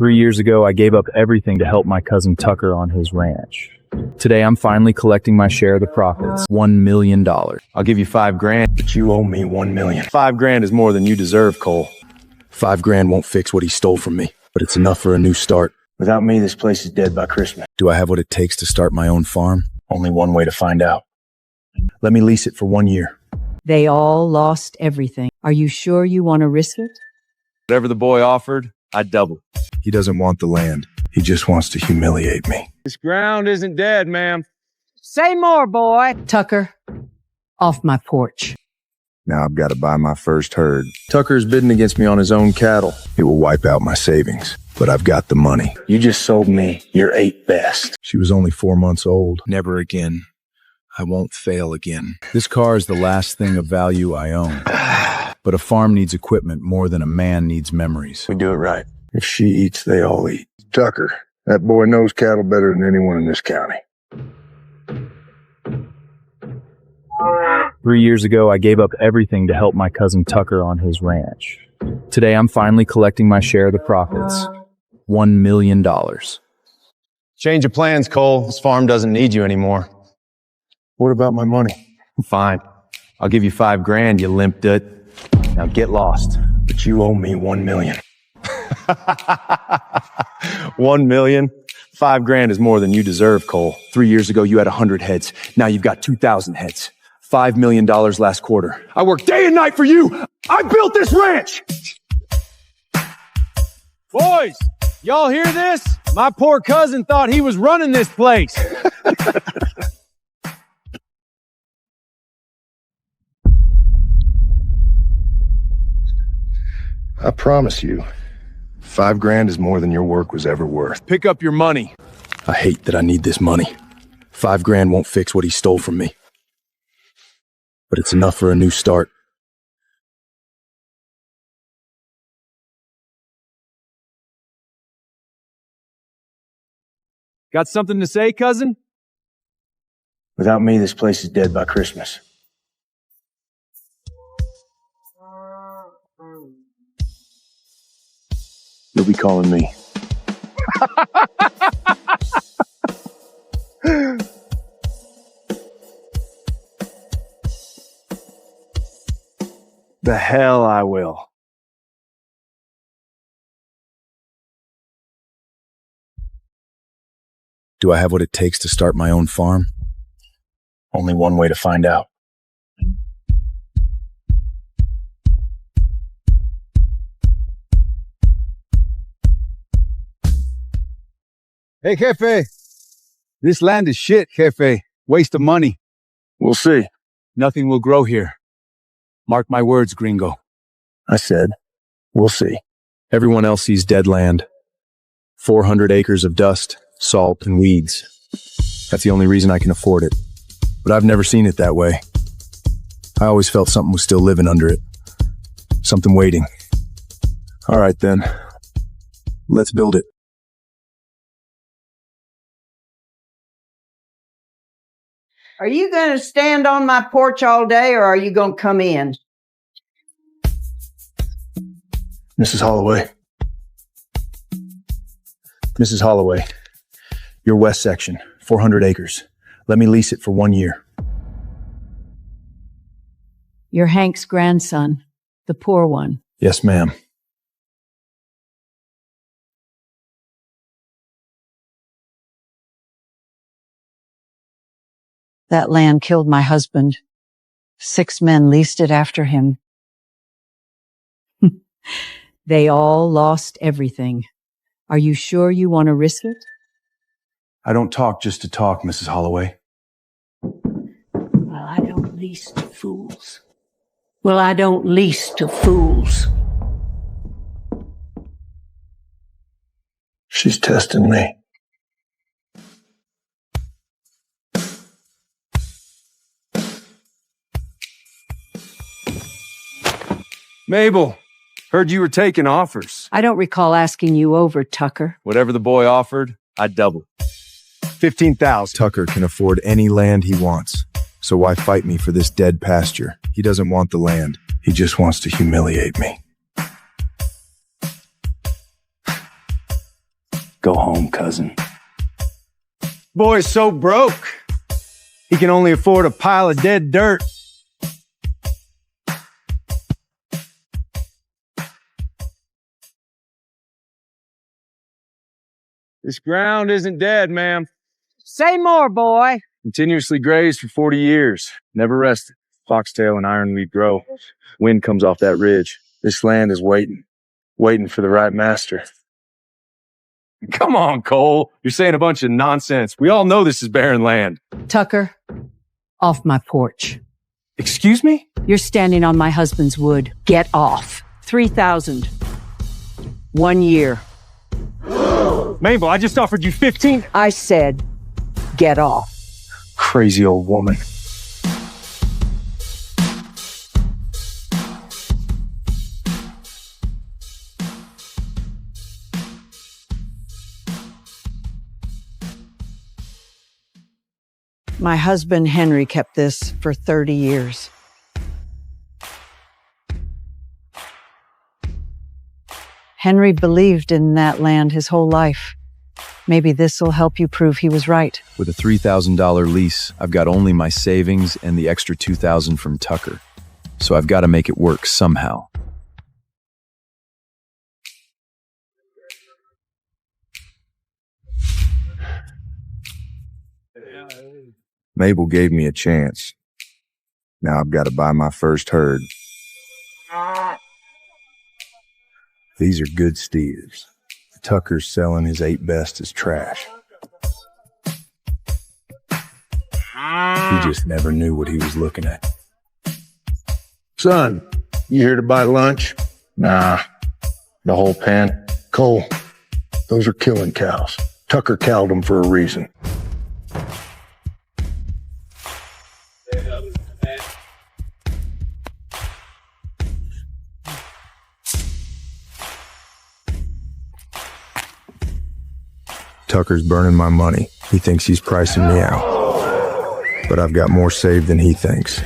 3 years ago, I gave up everything to help my cousin Tucker on his ranch. Today, I'm finally collecting my share of the profits, $1 million. I'll give you $5,000, but you owe me $1 million. $5,000 is more than you deserve, Cole. $5,000 won't fix what he stole from me, but it's enough for a new start. Without me, this place is dead by Christmas. Do I have what it takes to start my own farm? Only one way to find out. Let me lease it for 1 year. They all lost everything. Are you sure you want to risk it? Whatever the boy offered, I'd double. He doesn't want the land. He just wants to humiliate me. This ground isn't dead, ma'am. Say more, boy. Tucker, off my porch. Now I've got to buy my first herd. Tucker's bidding against me on his own cattle. It will wipe out my savings, but I've got the money. You just sold me your 8 best. She was only 4 months old. Never again. I won't fail again. This car is the last thing of value I own. But a farm needs equipment more than a man needs memories. We do it right. If she eats, they all eat. Tucker, that boy knows cattle better than anyone in this county. 3 years ago, I gave up everything to help my cousin Tucker on his ranch. Today, I'm finally collecting my share of the profits, $1 million. Change of plans, Cole. This farm doesn't need you anymore. What about my money? Fine. I'll give you $5,000, you limp dutt. Now get lost. But you owe me $1 million. $1 million? $5,000 is more than you deserve, Cole. 3 years ago, you had 100 heads. Now you've got 2,000 heads. $5 million last quarter. I worked day and night for you. I built this ranch. Boys, y'all hear this? My poor cousin thought he was running this place. I promise you, $5,000 is more than your work was ever worth. Pick up your money. I hate that I need this money. $5,000 won't fix what he stole from me. But it's enough for a new start. Got something to say, cousin? Without me, this place is dead by Christmas. You'll be calling me. The hell I will. Do I have what it takes to start my own farm? Only one way to find out. Hey, Jefe. This land is shit, Jefe. Waste of money. We'll see. Nothing will grow here. Mark my words, gringo. I said, we'll see. Everyone else sees dead land. 400 acres of dust, salt, and weeds. That's the only reason I can afford it. But I've never seen it that way. I always felt something was still living under it. Something waiting. All right, then. Let's build it. Are you going to stand on my porch all day, or are you going to come in? Mrs. Holloway. Mrs. Holloway, your west section, 400 acres. Let me lease it for 1 year. You're Hank's grandson, the poor one. Yes, ma'am. That land killed my husband. 6 men leased it after him. They all lost everything. Are you sure you want to risk it? I don't talk just to talk, Mrs. Holloway. Well, I don't lease to fools. Well, I don't lease to fools. She's testing me. Mabel, heard you were taking offers. I don't recall asking you over, Tucker. Whatever the boy offered, I'd double. 15,000. Tucker can afford any land he wants. So why fight me for this dead pasture? He doesn't want the land. He just wants to humiliate me. Go home, cousin. Boy's so broke, he can only afford a pile of dead dirt. This ground isn't dead, ma'am. Say more, boy. Continuously grazed for 40 years. Never rested. Foxtail and ironweed grow. Wind comes off that ridge. This land is waiting for the right master. Come on, Cole. You're saying a bunch of nonsense. We all know this is barren land. Tucker, off my porch. Excuse me? You're standing on my husband's wood. Get off. 3,000. 1 year. Mabel, I just offered you 15. I said, get off. Crazy old woman. My husband Henry kept this for 30 years. Henry believed in that land his whole life. Maybe this will help you prove he was right. With a $3,000 lease, I've got only my savings and the extra $2,000 from Tucker. So I've got to make it work somehow. Mabel gave me a chance. Now I've got to buy my first herd. These are good steers. Tucker's selling his 8 best as trash. He just never knew what he was looking at. Son, you here to buy lunch? Nah, the whole pen. Cole, those are killing cows. Tucker cowed them for a reason. Tucker's burning my money. He thinks he's pricing me out. But I've got more saved than he thinks.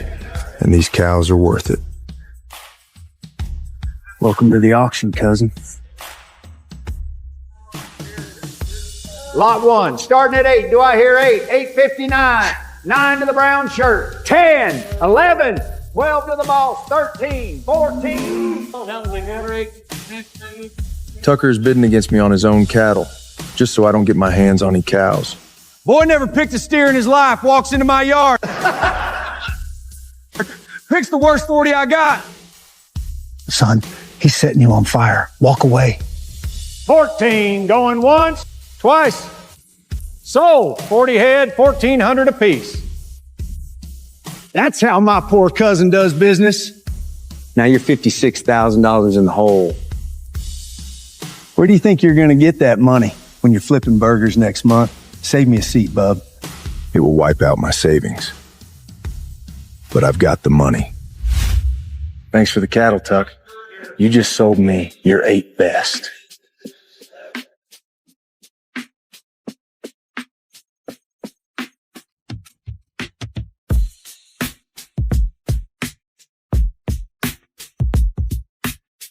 And these cows are worth it. Welcome to the auction, cousin. Lot 1, starting at 8. Do I hear 8? 8:59. 9 to the brown shirt. 10, 11, 12 to the boss. 13, 14. Tucker's bidding against me on his own cattle, just so I don't get my hands on any cows. Boy never picked a steer in his life, walks into my yard. Picks the worst 40 I got. Son, he's setting you on fire. Walk away. 14, going once, twice. Sold. 40 head, 1,400 apiece. That's how my poor cousin does business. Now you're $56,000 in the hole. Where do you think you're going to get that money when you're flipping burgers next month? Save me a seat, bub. It will wipe out my savings. But I've got the money. Thanks for the cattle, Tuck. You just sold me your 8 best.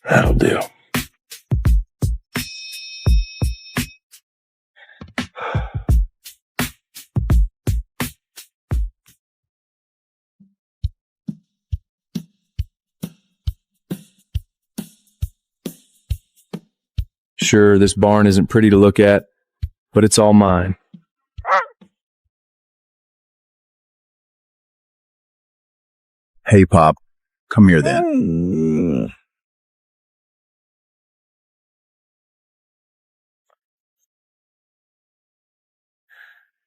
That'll do. Sure, this barn isn't pretty to look at, but it's all mine. Hey, Pop, come here then.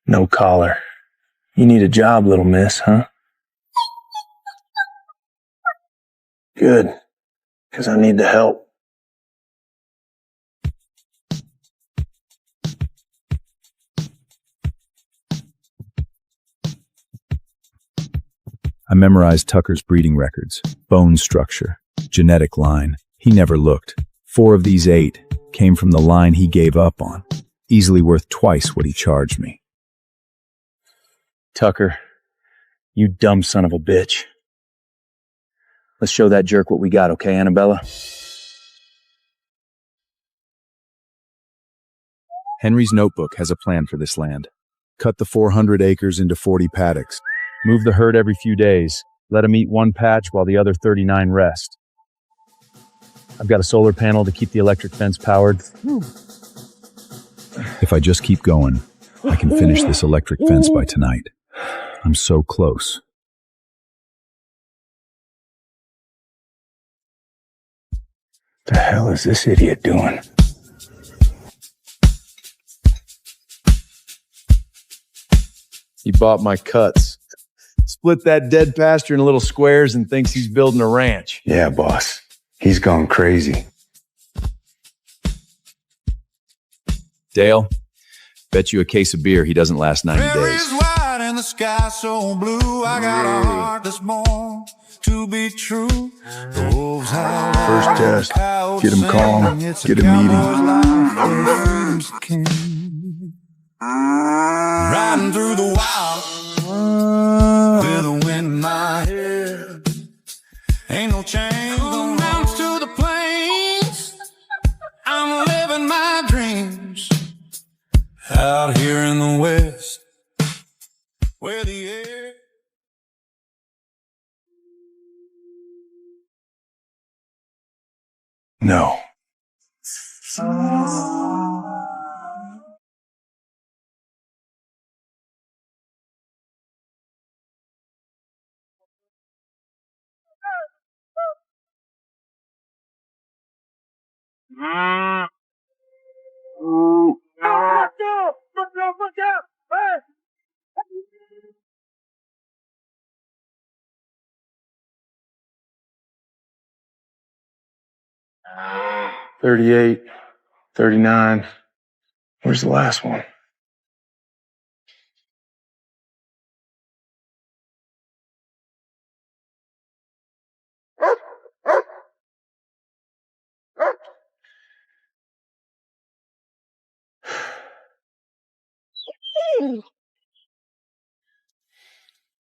No collar. You need a job, little miss, huh? Good, because I need the help. I memorized Tucker's breeding records, bone structure, genetic line. He never looked. 4 of these 8 came from the line he gave up on, easily worth twice what he charged me. Tucker, you dumb son of a bitch. Let's show that jerk what we got, okay, Annabella? Henry's notebook has a plan for this land. Cut the 400 acres into 40 paddocks. Move the herd every few days. Let them eat one patch while the other 39 rest. I've got a solar panel to keep the electric fence powered. If I just keep going, I can finish this electric fence by tonight. I'm so close. The hell is this idiot doing? He bought my cuts. Split that dead pasture in little squares and thinks he's building a ranch. Yeah, boss. He's gone crazy. Dale, bet you a case of beer he doesn't last 90 days. White and the sky so blue. I got a heart that's born to be true. First test. Get him calm. Get him eating. Riding through the wild with the wind in my hair. Ain't no change going down to the plains. I'm living my dreams out here in the west where the air. No. $38, $39. Where's the last one?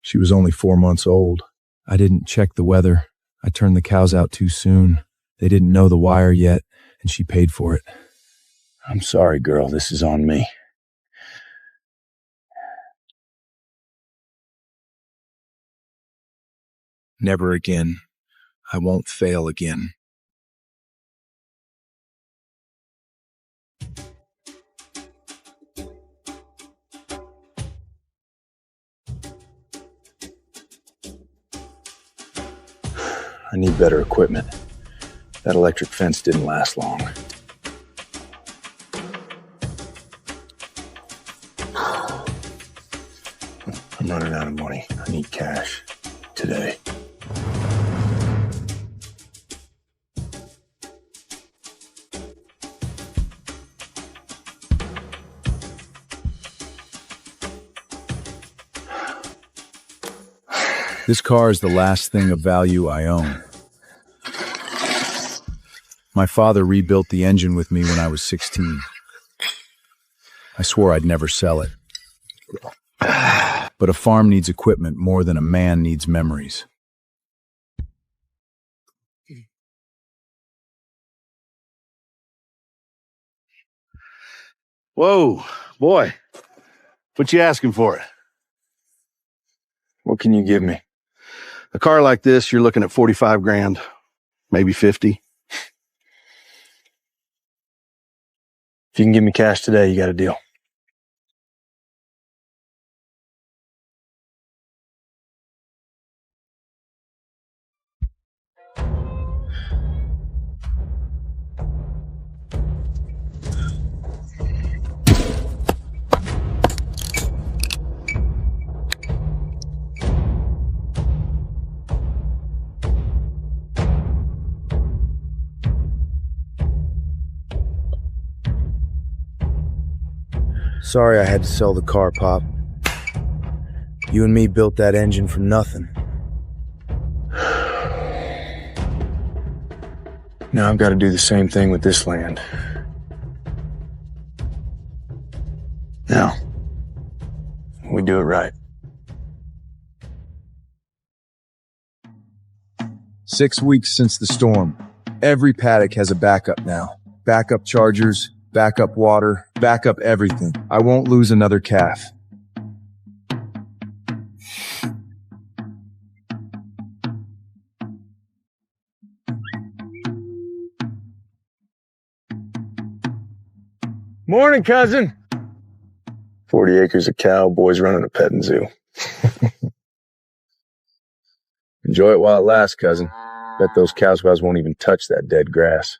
She was only 4 months old. I didn't check the weather. I turned the cows out too soon. They didn't know the wire yet, and she paid for it. I'm sorry, girl. This is on me. Never again. I won't fail again. I need better equipment. That electric fence didn't last long. I'm running out of money. I need cash. Today. This car is the last thing of value I own. My father rebuilt the engine with me when I was 16. I swore I'd never sell it. But a farm needs equipment more than a man needs memories. Whoa, boy. What you asking for it? What can you give me? A car like this, you're looking at 45 grand, maybe 50. If you can give me cash today, you got a deal. Sorry I had to sell the car, Pop. You and me built that engine for nothing. Now I've got to do the same thing with this land. Now, we do it right. 6 weeks since the storm. Every paddock has a backup now. Backup chargers, Back up water, back up everything. I won't lose another calf. Morning, cousin. 40 acres of cow, boys running a petting zoo. Enjoy it while it lasts, cousin. Bet those cows won't even touch that dead grass.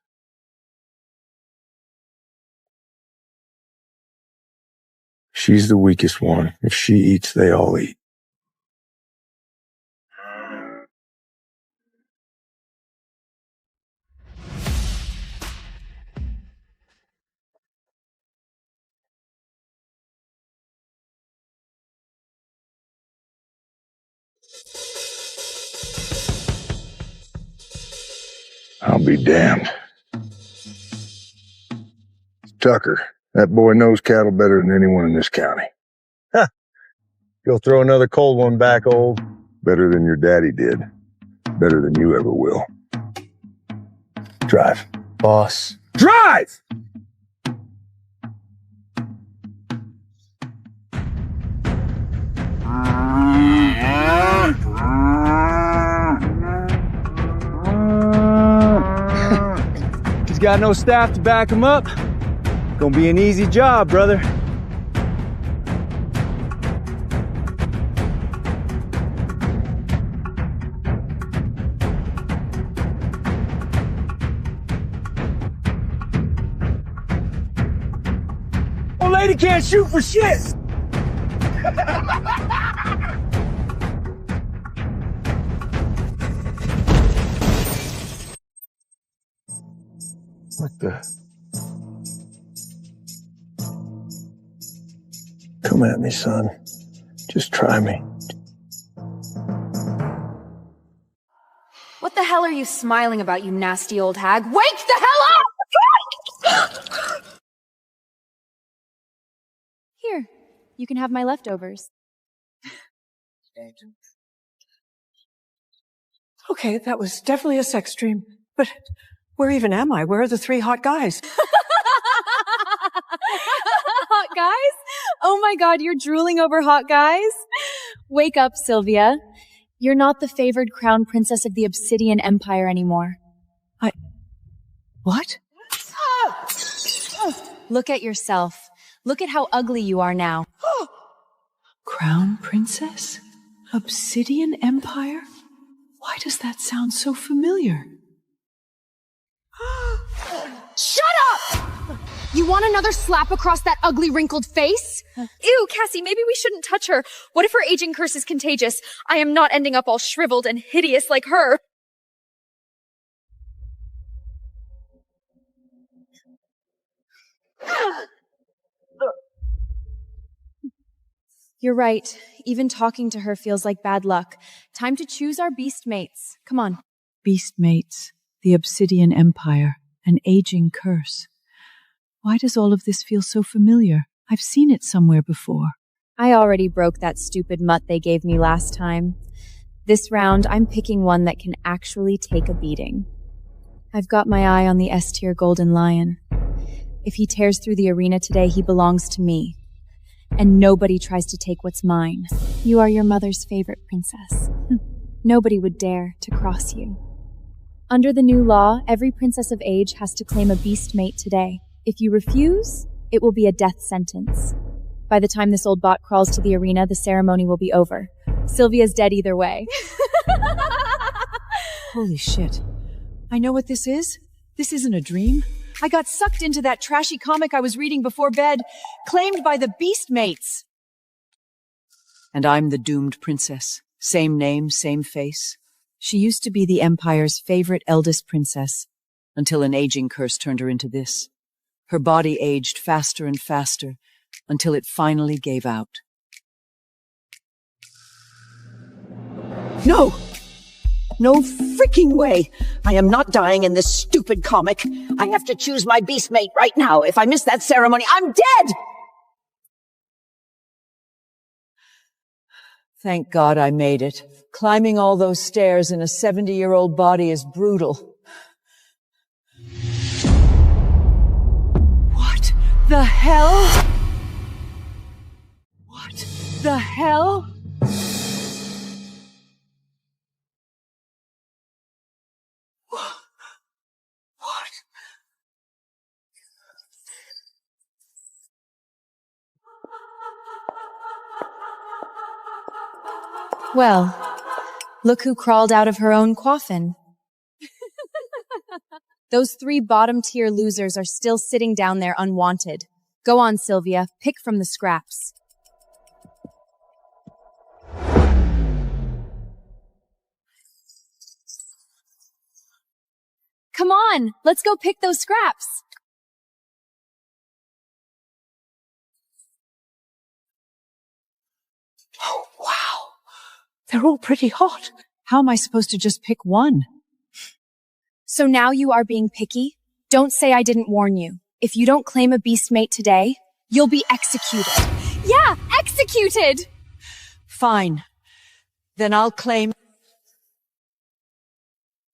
She's the weakest one. If she eats, they all eat. I'll be damned. Tucker, that boy knows cattle better than anyone in this county. Huh. Go throw another cold one back, old. Better than your daddy did. Better than you ever will. Drive. Boss. Drive! He's got no staff to back him up. Gonna be an easy job, brother. Old lady can't shoot for shit! What the? Come at me, son. Just try me. What the hell are you smiling about, you nasty old hag? Wake the hell up! Here, you can have my leftovers. Okay, that was definitely a sex dream. But where even am I? Where are the 3 hot guys? Hot guys? Oh my god, you're drooling over hot guys? Wake up, Sylvia. You're not the favored crown princess of the Obsidian Empire anymore. What? Look at yourself. Look at how ugly you are now. Crown princess? Obsidian Empire? Why does that sound so familiar? Shut up! You want another slap across that ugly, wrinkled face? Ew, Cassie, maybe we shouldn't touch her. What if her aging curse is contagious? I am not ending up all shriveled and hideous like her. You're right. Even talking to her feels like bad luck. Time to choose our beast mates. Come on. Beast mates, the Obsidian Empire, an aging curse. Why does all of this feel so familiar? I've seen it somewhere before. I already broke that stupid mutt they gave me last time. This round, I'm picking one that can actually take a beating. I've got my eye on the S-tier Golden Lion. If he tears through the arena today, he belongs to me. And nobody tries to take what's mine. You are your mother's favorite princess. Nobody would dare to cross you. Under the new law, every princess of age has to claim a beast mate today. If you refuse, it will be a death sentence. By the time this old bot crawls to the arena, the ceremony will be over. Sylvia's dead either way. Holy shit. I know what this is. This isn't a dream. I got sucked into that trashy comic I was reading before bed, claimed by the beast mates. And I'm the doomed princess. Same name, same face. She used to be the Empire's favorite eldest princess, until an aging curse turned her into this. Her body aged faster and faster, until it finally gave out. No! No freaking way! I am not dying in this stupid comic. I have to choose my beast mate right now. If I miss that ceremony, I'm dead! Thank God I made it. Climbing all those stairs in a 70-year-old body is brutal. What? the hell? What the hell? What? Well, look who crawled out of her own coffin. Those 3 bottom-tier losers are still sitting down there unwanted. Go on, Sylvia. Pick from the scraps. Come on, let's go pick those scraps. Oh, wow. They're all pretty hot. How am I supposed to just pick one? So now you are being picky? Don't say I didn't warn you. If you don't claim a beast mate today, you'll be executed. Yeah, executed! Fine. Then I'll claim...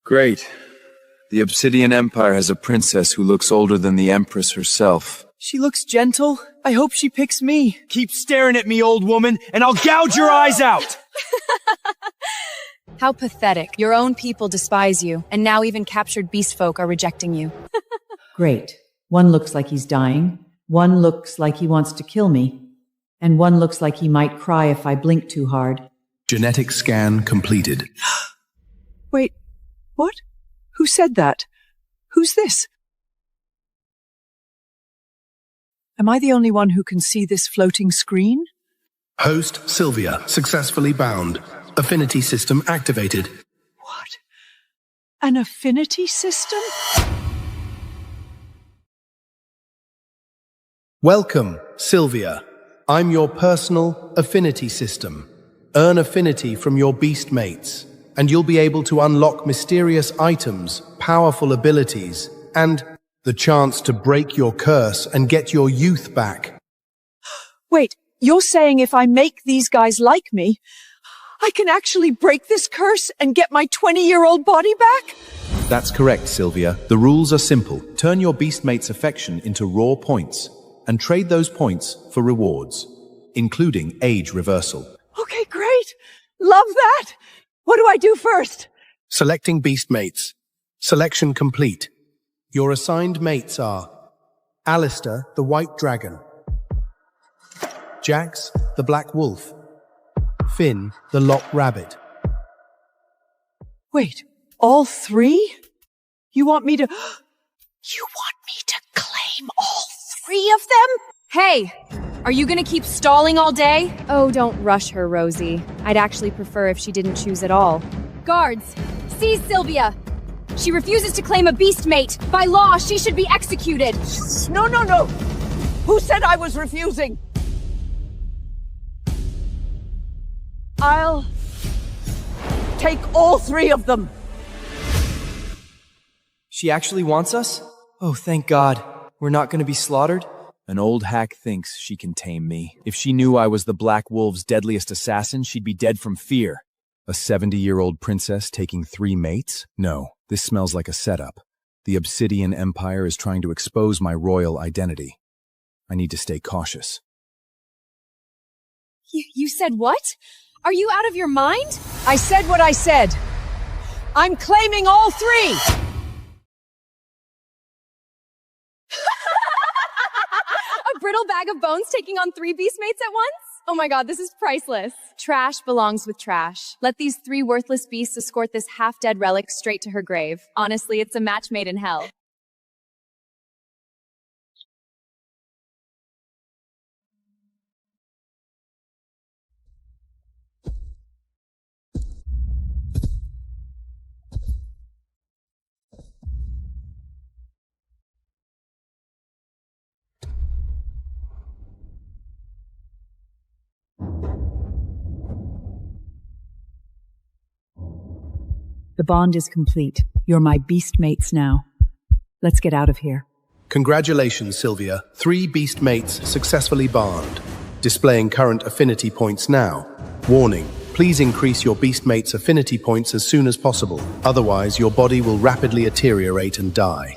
Great. The Obsidian Empire has a princess who looks older than the Empress herself. She looks gentle. I hope she picks me. Keep staring at me, old woman, and I'll gouge your eyes out! How pathetic. Your own people despise you, and now even captured beast folk are rejecting you. Great. One looks like he's dying, one looks like he wants to kill me, and one looks like he might cry if I blink too hard. Genetic scan completed. Wait, what? Who said that? Who's this? Am I the only one who can see this floating screen? Host Sylvia successfully bound. Affinity system activated. What? An affinity system? Welcome, Sylvia. I'm your personal affinity system. Earn affinity from your beast mates, and you'll be able to unlock mysterious items, powerful abilities, and the chance to break your curse and get your youth back. Wait, you're saying if I make these guys like me, I can actually break this curse and get my 20-year-old body back? That's correct, Sylvia. The rules are simple. Turn your beast mate's affection into raw points, and trade those points for rewards, including age reversal. Okay, great. Love that. What do I do first? Selecting beast mates. Selection complete. Your assigned mates are Alistair, the White Dragon, Jax, the Black Wolf, Finn, the Lock Rabbit. Wait, all 3? You want me to... You want me to claim all 3 of them? Hey! Are you gonna keep stalling all day? Oh, don't rush her, Rosie. I'd actually prefer if she didn't choose at all. Guards! Seize Sylvia! She refuses to claim a beast mate! By law, she should be executed! No, no, no! Who said I was refusing? I'll take all 3 of them. She actually wants us? Oh, thank God. We're not going to be slaughtered? An old hack thinks she can tame me. If she knew I was the Black Wolf's deadliest assassin, she'd be dead from fear. A 70-year-old princess taking 3 mates? No, this smells like a setup. The Obsidian Empire is trying to expose my royal identity. I need to stay cautious. You said what? Are you out of your mind? I said what I said. I'm claiming all 3. A brittle bag of bones taking on 3 beast mates at once? Oh my God, this is priceless. Trash belongs with trash. Let these 3 worthless beasts escort this half-dead relic straight to her grave. Honestly, it's a match made in hell. The bond is complete. You're my beast mates now. Let's get out of here. Congratulations, Sylvia. 3 beast mates successfully bond. Displaying current affinity points now. Warning, please increase your beast mate's affinity points as soon as possible. Otherwise, your body will rapidly deteriorate and die.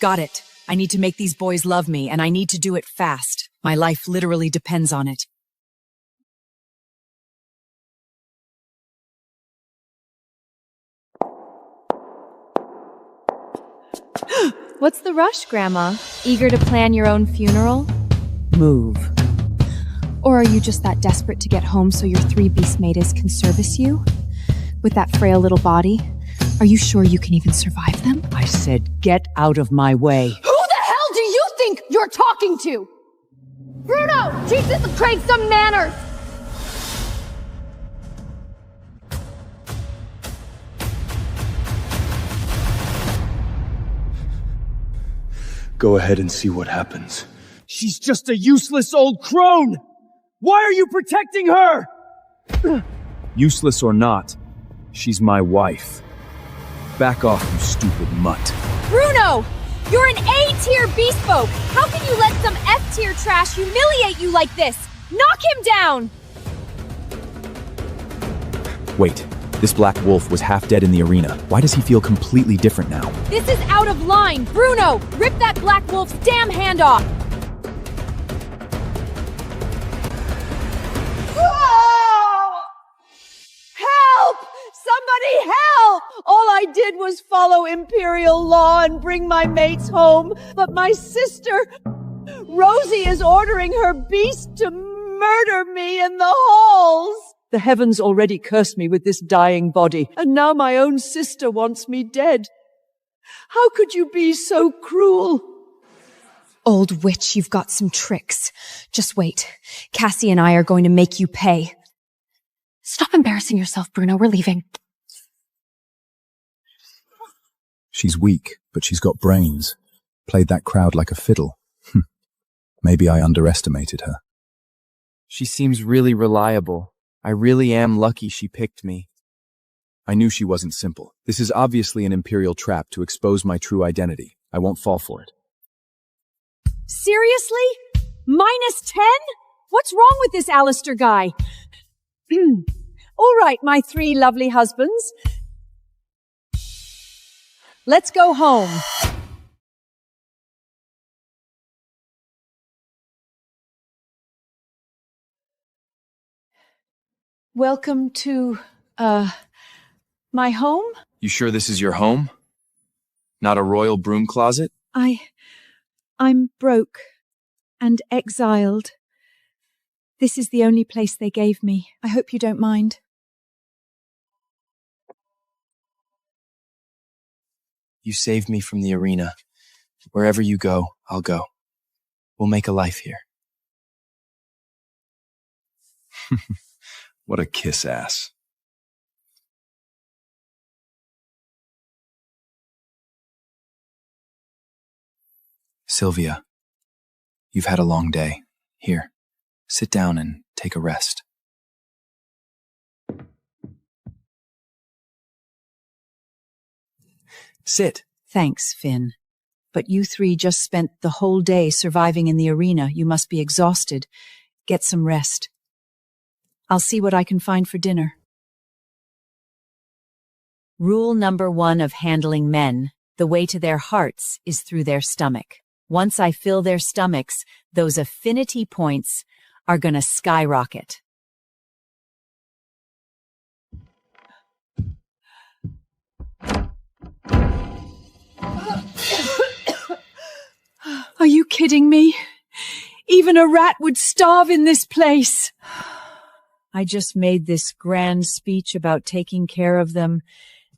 Got it. I need to make these boys love me, and I need to do it fast. My life literally depends on it. What's the rush, Grandma? Eager to plan your own funeral? Move. Or are you just that desperate to get home so your 3 beast mates can service you? With that frail little body? Are you sure you can even survive them? I said, get out of my way. Who the hell do you think you're talking to? Bruno, teach this crate some manners! Go ahead and see what happens. She's just a useless old crone! Why are you protecting her? Useless or not, she's my wife. Back off, you stupid mutt. Bruno! You're an A-tier beast folk! How can you let some F-tier trash humiliate you like this? Knock him down! Wait, this black wolf was half dead in the arena. Why does he feel completely different now? This is out of line! Bruno! Rip that black wolf's damn hand off! Help! Somebody help! All I did was follow Imperial law and bring my mates home, but my sister, Rosie, is ordering her beast to murder me in the halls. The heavens already cursed me with this dying body, and now my own sister wants me dead. How could you be so cruel? Old witch, you've got some tricks. Just wait. Cassie and I are going to make you pay. Stop embarrassing yourself, Bruno. We're leaving. She's weak, but she's got brains. Played that crowd like a fiddle. Maybe I underestimated her. She seems really reliable. I really am lucky she picked me. I knew she wasn't simple. This is obviously an Imperial trap to expose my true identity. I won't fall for it. Seriously? -10? What's wrong with this Alistair guy? All right, my 3 lovely husbands. Let's go home. Welcome to, my home? You sure this is your home? Not a royal broom closet? I'm broke and exiled. This is the only place they gave me. I hope you don't mind. You saved me from the arena. Wherever you go, I'll go. We'll make a life here. What a kiss ass. Sylvia, you've had a long day. Here, sit down and take a rest. Sit. Thanks, Finn. But you 3 just spent the whole day surviving in the arena. You must be exhausted. Get some rest. I'll see what I can find for dinner. Rule number 1 of handling men: the way to their hearts is through their stomach. Once I fill their stomachs, those affinity points are gonna skyrocket. Are you kidding me? Even a rat would starve in this place. I just made this grand speech about taking care of them.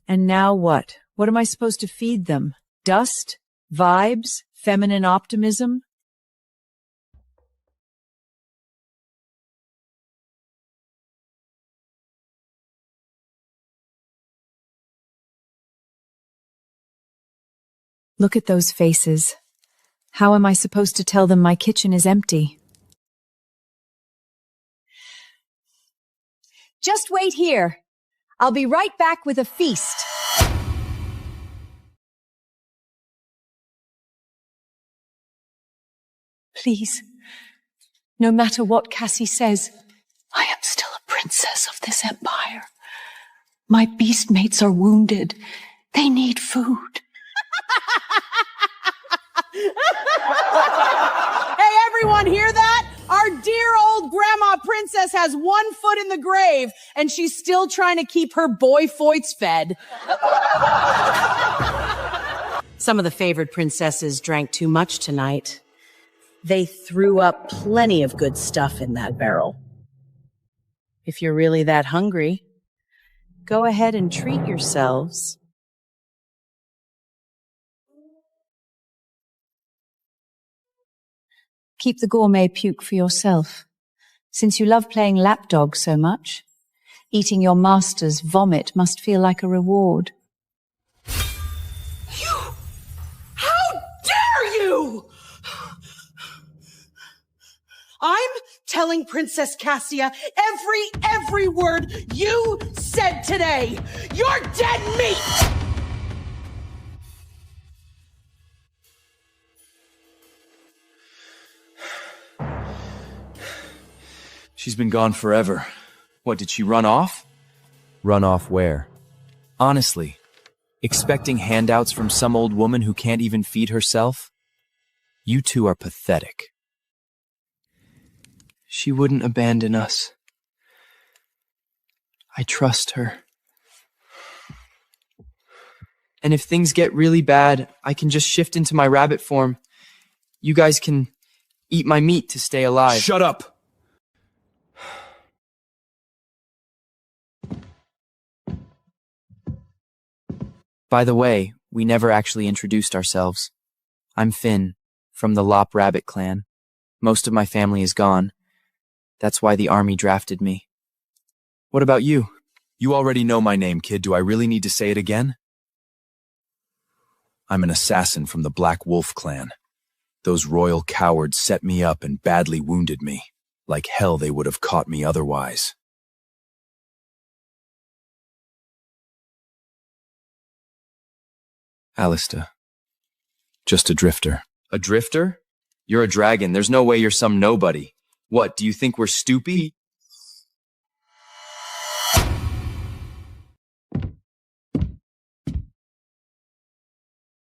And now what? What am I supposed to feed them? Dust? Vibes? Feminine optimism? Look at those faces. How am I supposed to tell them my kitchen is empty? Just wait here. I'll be right back with a feast. Please, no matter what Cassie says, I am still a princess of this empire. My beast mates are wounded. They need food. Hey, everyone, hear that? Our dear old grandma princess has one foot in the grave, and she's still trying to keep her boy foits fed. Some of the favored princesses drank too much tonight. They threw up plenty of good stuff in that barrel. If you're really that hungry, go ahead and treat yourselves. Keep the gourmet puke for yourself. Since you love playing lapdog so much, eating your master's vomit must feel like a reward. How dare you! I'm telling Princess Cassia every word you said today. You're dead meat! She's been gone forever. What, did she run off? Run off where? Honestly, expecting handouts from some old woman who can't even feed herself? You two are pathetic. She wouldn't abandon us. I trust her. And if things get really bad, I can just shift into my rabbit form. You guys can eat my meat to stay alive. Shut up! By the way, we never actually introduced ourselves. I'm Finn, from the Lop Rabbit clan. Most of my family is gone. That's why the army drafted me. What about you? You already know my name, kid. Do I really need to say it again? I'm an assassin from the Black Wolf clan. Those royal cowards set me up and badly wounded me. Like hell they would have caught me otherwise. Alistair. Just a drifter. A drifter? You're a dragon. There's no way you're some nobody. What, do you think we're stupid?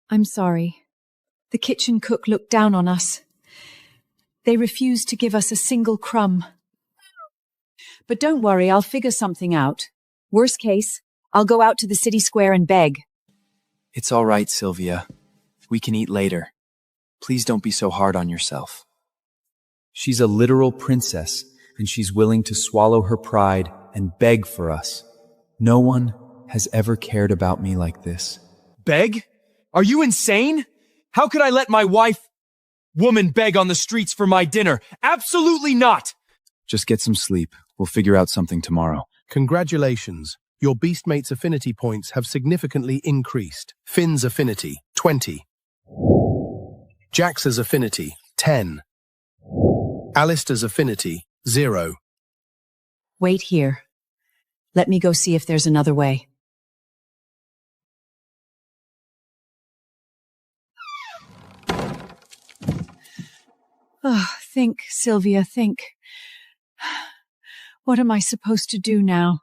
I'm sorry. The kitchen cook looked down on us. They refused to give us a single crumb. But don't worry, I'll figure something out. Worst case, I'll go out to the city square and beg. It's all right, Sylvia. We can eat later. Please don't be so hard on yourself. She's a literal princess, and she's willing to swallow her pride and beg for us. No one has ever cared about me like this. Beg? Are you insane? How could I let my woman beg on the streets for my dinner? Absolutely not! Just get some sleep. We'll figure out something tomorrow. Congratulations. Your beastmate's affinity points have significantly increased. Finn's affinity, 20. Jax's affinity, 10. Alistair's affinity, 0. Wait here. Let me go see if there's another way. Oh, think, Sylvia, think. What am I supposed to do now?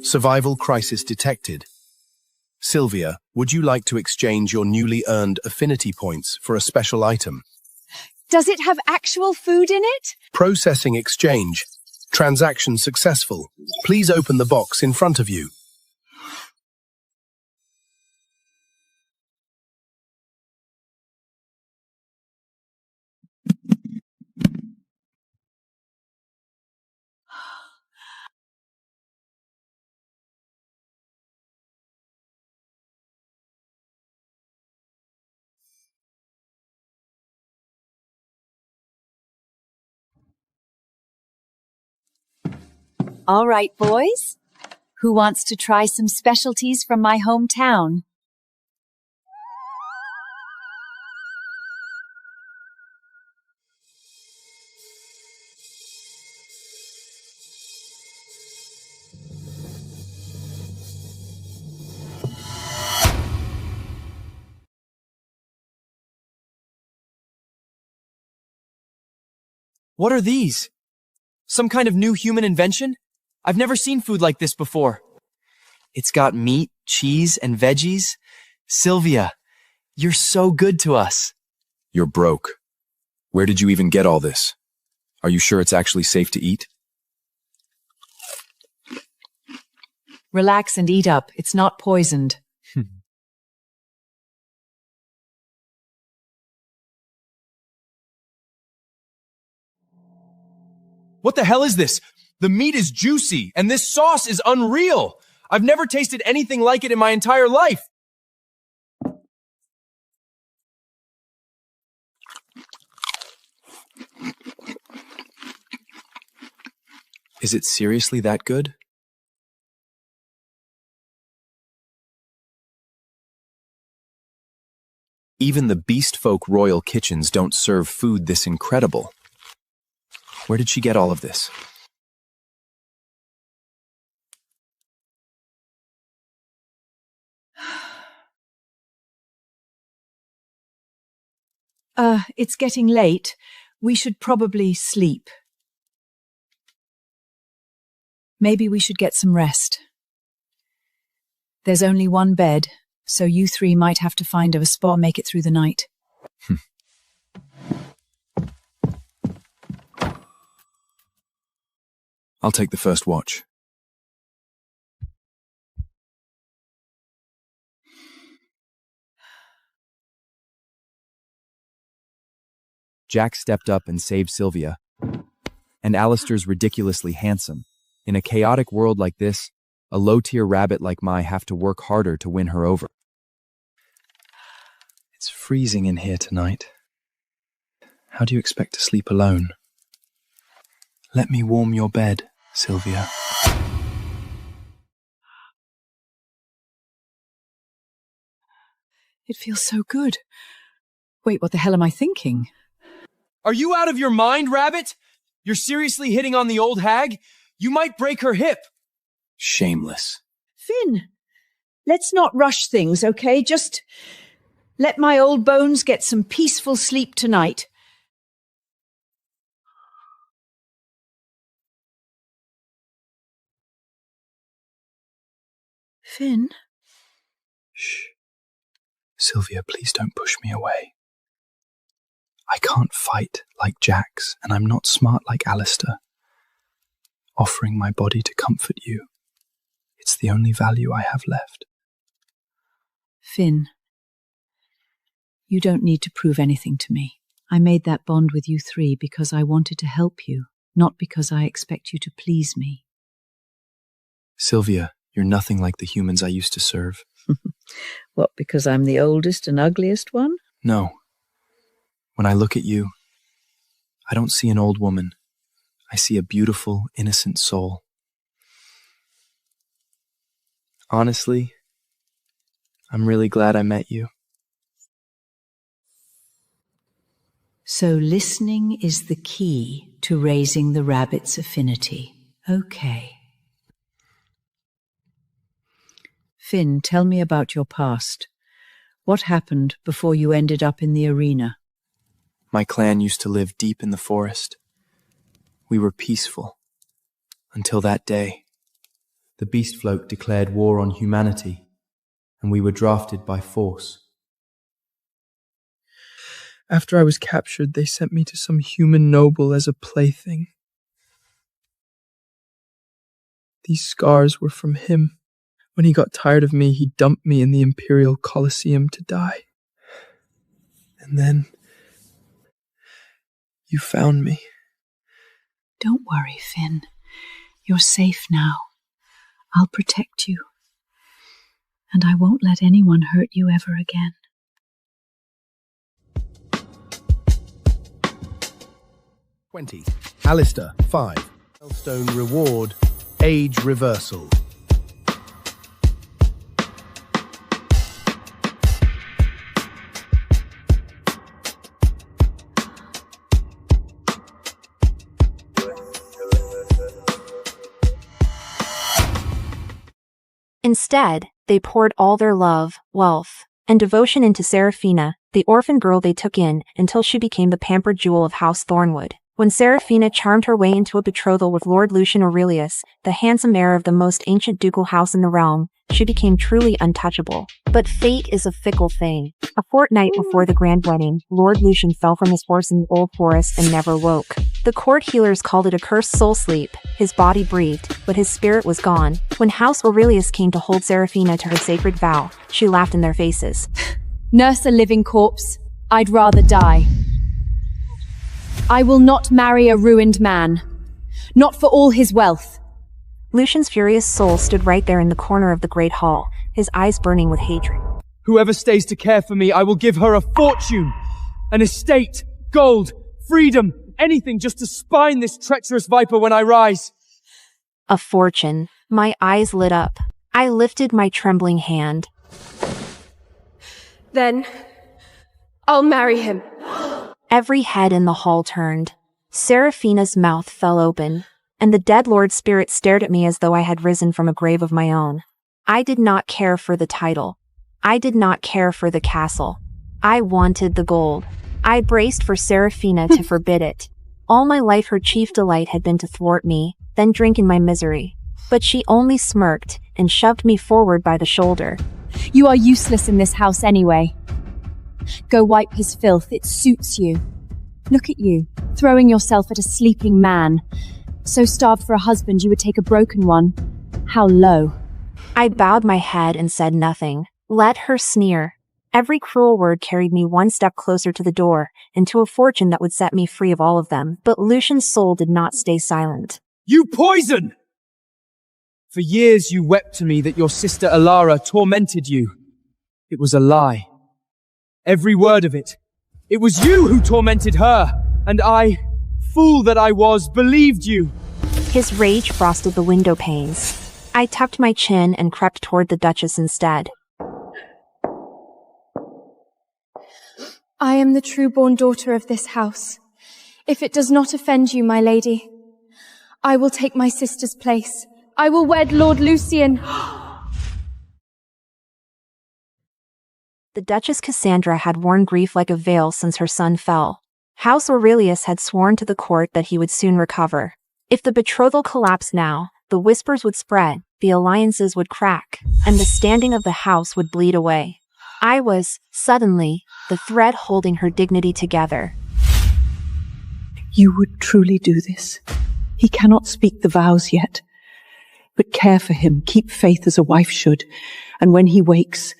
Survival crisis detected. Sylvia, would you like to exchange your newly earned affinity points for a special item? Does it have actual food in it? Processing exchange. Transaction successful. Please open the box in front of you. All right, boys. Who wants to try some specialties from my hometown? What are these? Some kind of new human invention? I've never seen food like this before. It's got meat, cheese, and veggies. Sylvia, you're so good to us. You're broke. Where did you even get all this? Are you sure it's actually safe to eat? Relax and eat up. It's not poisoned. What the hell is this? The meat is juicy, and this sauce is unreal. I've never tasted anything like it in my entire life. Is it seriously that good? Even the beast folk royal kitchens don't serve food this incredible. Where did she get all of this? It's getting late. We should probably sleep. Maybe we should get some rest. There's only one bed, so you three might have to find a spot and make it through the night. I'll take the first watch. Jack stepped up and saved Sylvia. And Alistair's ridiculously handsome. In a chaotic world like this, a low-tier rabbit like me have to work harder to win her over. It's freezing in here tonight. How do you expect to sleep alone? Let me warm your bed, Sylvia. It feels so good. Wait, what the hell am I thinking? Are you out of your mind, Rabbit? You're seriously hitting on the old hag? You might break her hip. Shameless. Finn, let's not rush things, okay? Just let my old bones get some peaceful sleep tonight. Finn? Shh. Sylvia, please don't push me away. I can't fight like Jax, and I'm not smart like Alistair. Offering my body to comfort you, it's the only value I have left. Finn, you don't need to prove anything to me. I made that bond with you three because I wanted to help you, not because I expect you to please me. Sylvia, you're nothing like the humans I used to serve. What, because I'm the oldest and ugliest one? No. When I look at you, I don't see an old woman. I see a beautiful, innocent soul. Honestly, I'm really glad I met you. So listening is the key to raising the rabbit's affinity. Okay. Finn, tell me about your past. What happened before you ended up in the arena? My clan used to live deep in the forest. We were peaceful. Until that day. The beast folk declared war on humanity, and we were drafted by force. After I was captured, they sent me to some human noble as a plaything. These scars were from him. When he got tired of me, he dumped me in the Imperial Colosseum to die. And then you found me. Don't worry, Finn. You're safe now. I'll protect you. And I won't let anyone hurt you ever again. Alistair, 5. Milestone reward, age reversal. Instead, they poured all their love, wealth, and devotion into Seraphina, the orphan girl they took in until she became the pampered jewel of House Thornwood. When Seraphina charmed her way into a betrothal with Lord Lucian Aurelius, the handsome heir of the most ancient ducal house in the realm, she became truly untouchable. But fate is a fickle thing. A fortnight before the grand wedding, Lord Lucian fell from his horse in the old forest and never woke. The court healers called it a cursed soul sleep. His body breathed, but his spirit was gone. When House Aurelius came to hold Seraphina to her sacred vow, she laughed in their faces. Nurse a living corpse. I'd rather die. I will not marry a ruined man. Not for all his wealth. Lucian's furious soul stood right there in the corner of the great hall, his eyes burning with hatred. Whoever stays to care for me, I will give her a fortune, an estate, gold, freedom, anything just to spine this treacherous viper when I rise. A fortune. My eyes lit up. I lifted my trembling hand. Then, I'll marry him. Every head in the hall turned. Seraphina's mouth fell open, and the dead lord's spirit stared at me as though I had risen from a grave of my own. I did not care for the title. I did not care for the castle. I wanted the gold. I braced for Seraphina to forbid it. All my life her chief delight had been to thwart me, then drink in my misery. But she only smirked and shoved me forward by the shoulder. You are useless in this house anyway. Go wipe his filth, it suits you. Look at you, throwing yourself at a sleeping man. So starved for a husband you would take a broken one. How low. I bowed my head and said nothing. Let her sneer. Every cruel word carried me one step closer to the door, and to a fortune that would set me free of all of them. But Lucian's soul did not stay silent. You poison! For years you wept to me that your sister Alara tormented you. It was a lie. Every word of it. It was you who tormented her, and I, fool that I was, believed you. His rage frosted the window panes. I tucked my chin and crept toward the Duchess instead. I am the true-born daughter of this house. If it does not offend you, my lady, I will take my sister's place. I will wed Lord Lucian. The Duchess Cassandra had worn grief like a veil since her son fell. House Aurelius had sworn to the court that he would soon recover. If the betrothal collapsed now, the whispers would spread, the alliances would crack, and the standing of the house would bleed away. I was, suddenly, the thread holding her dignity together. You would truly do this. He cannot speak the vows yet. But care for him, keep faith as a wife should, and when he wakes,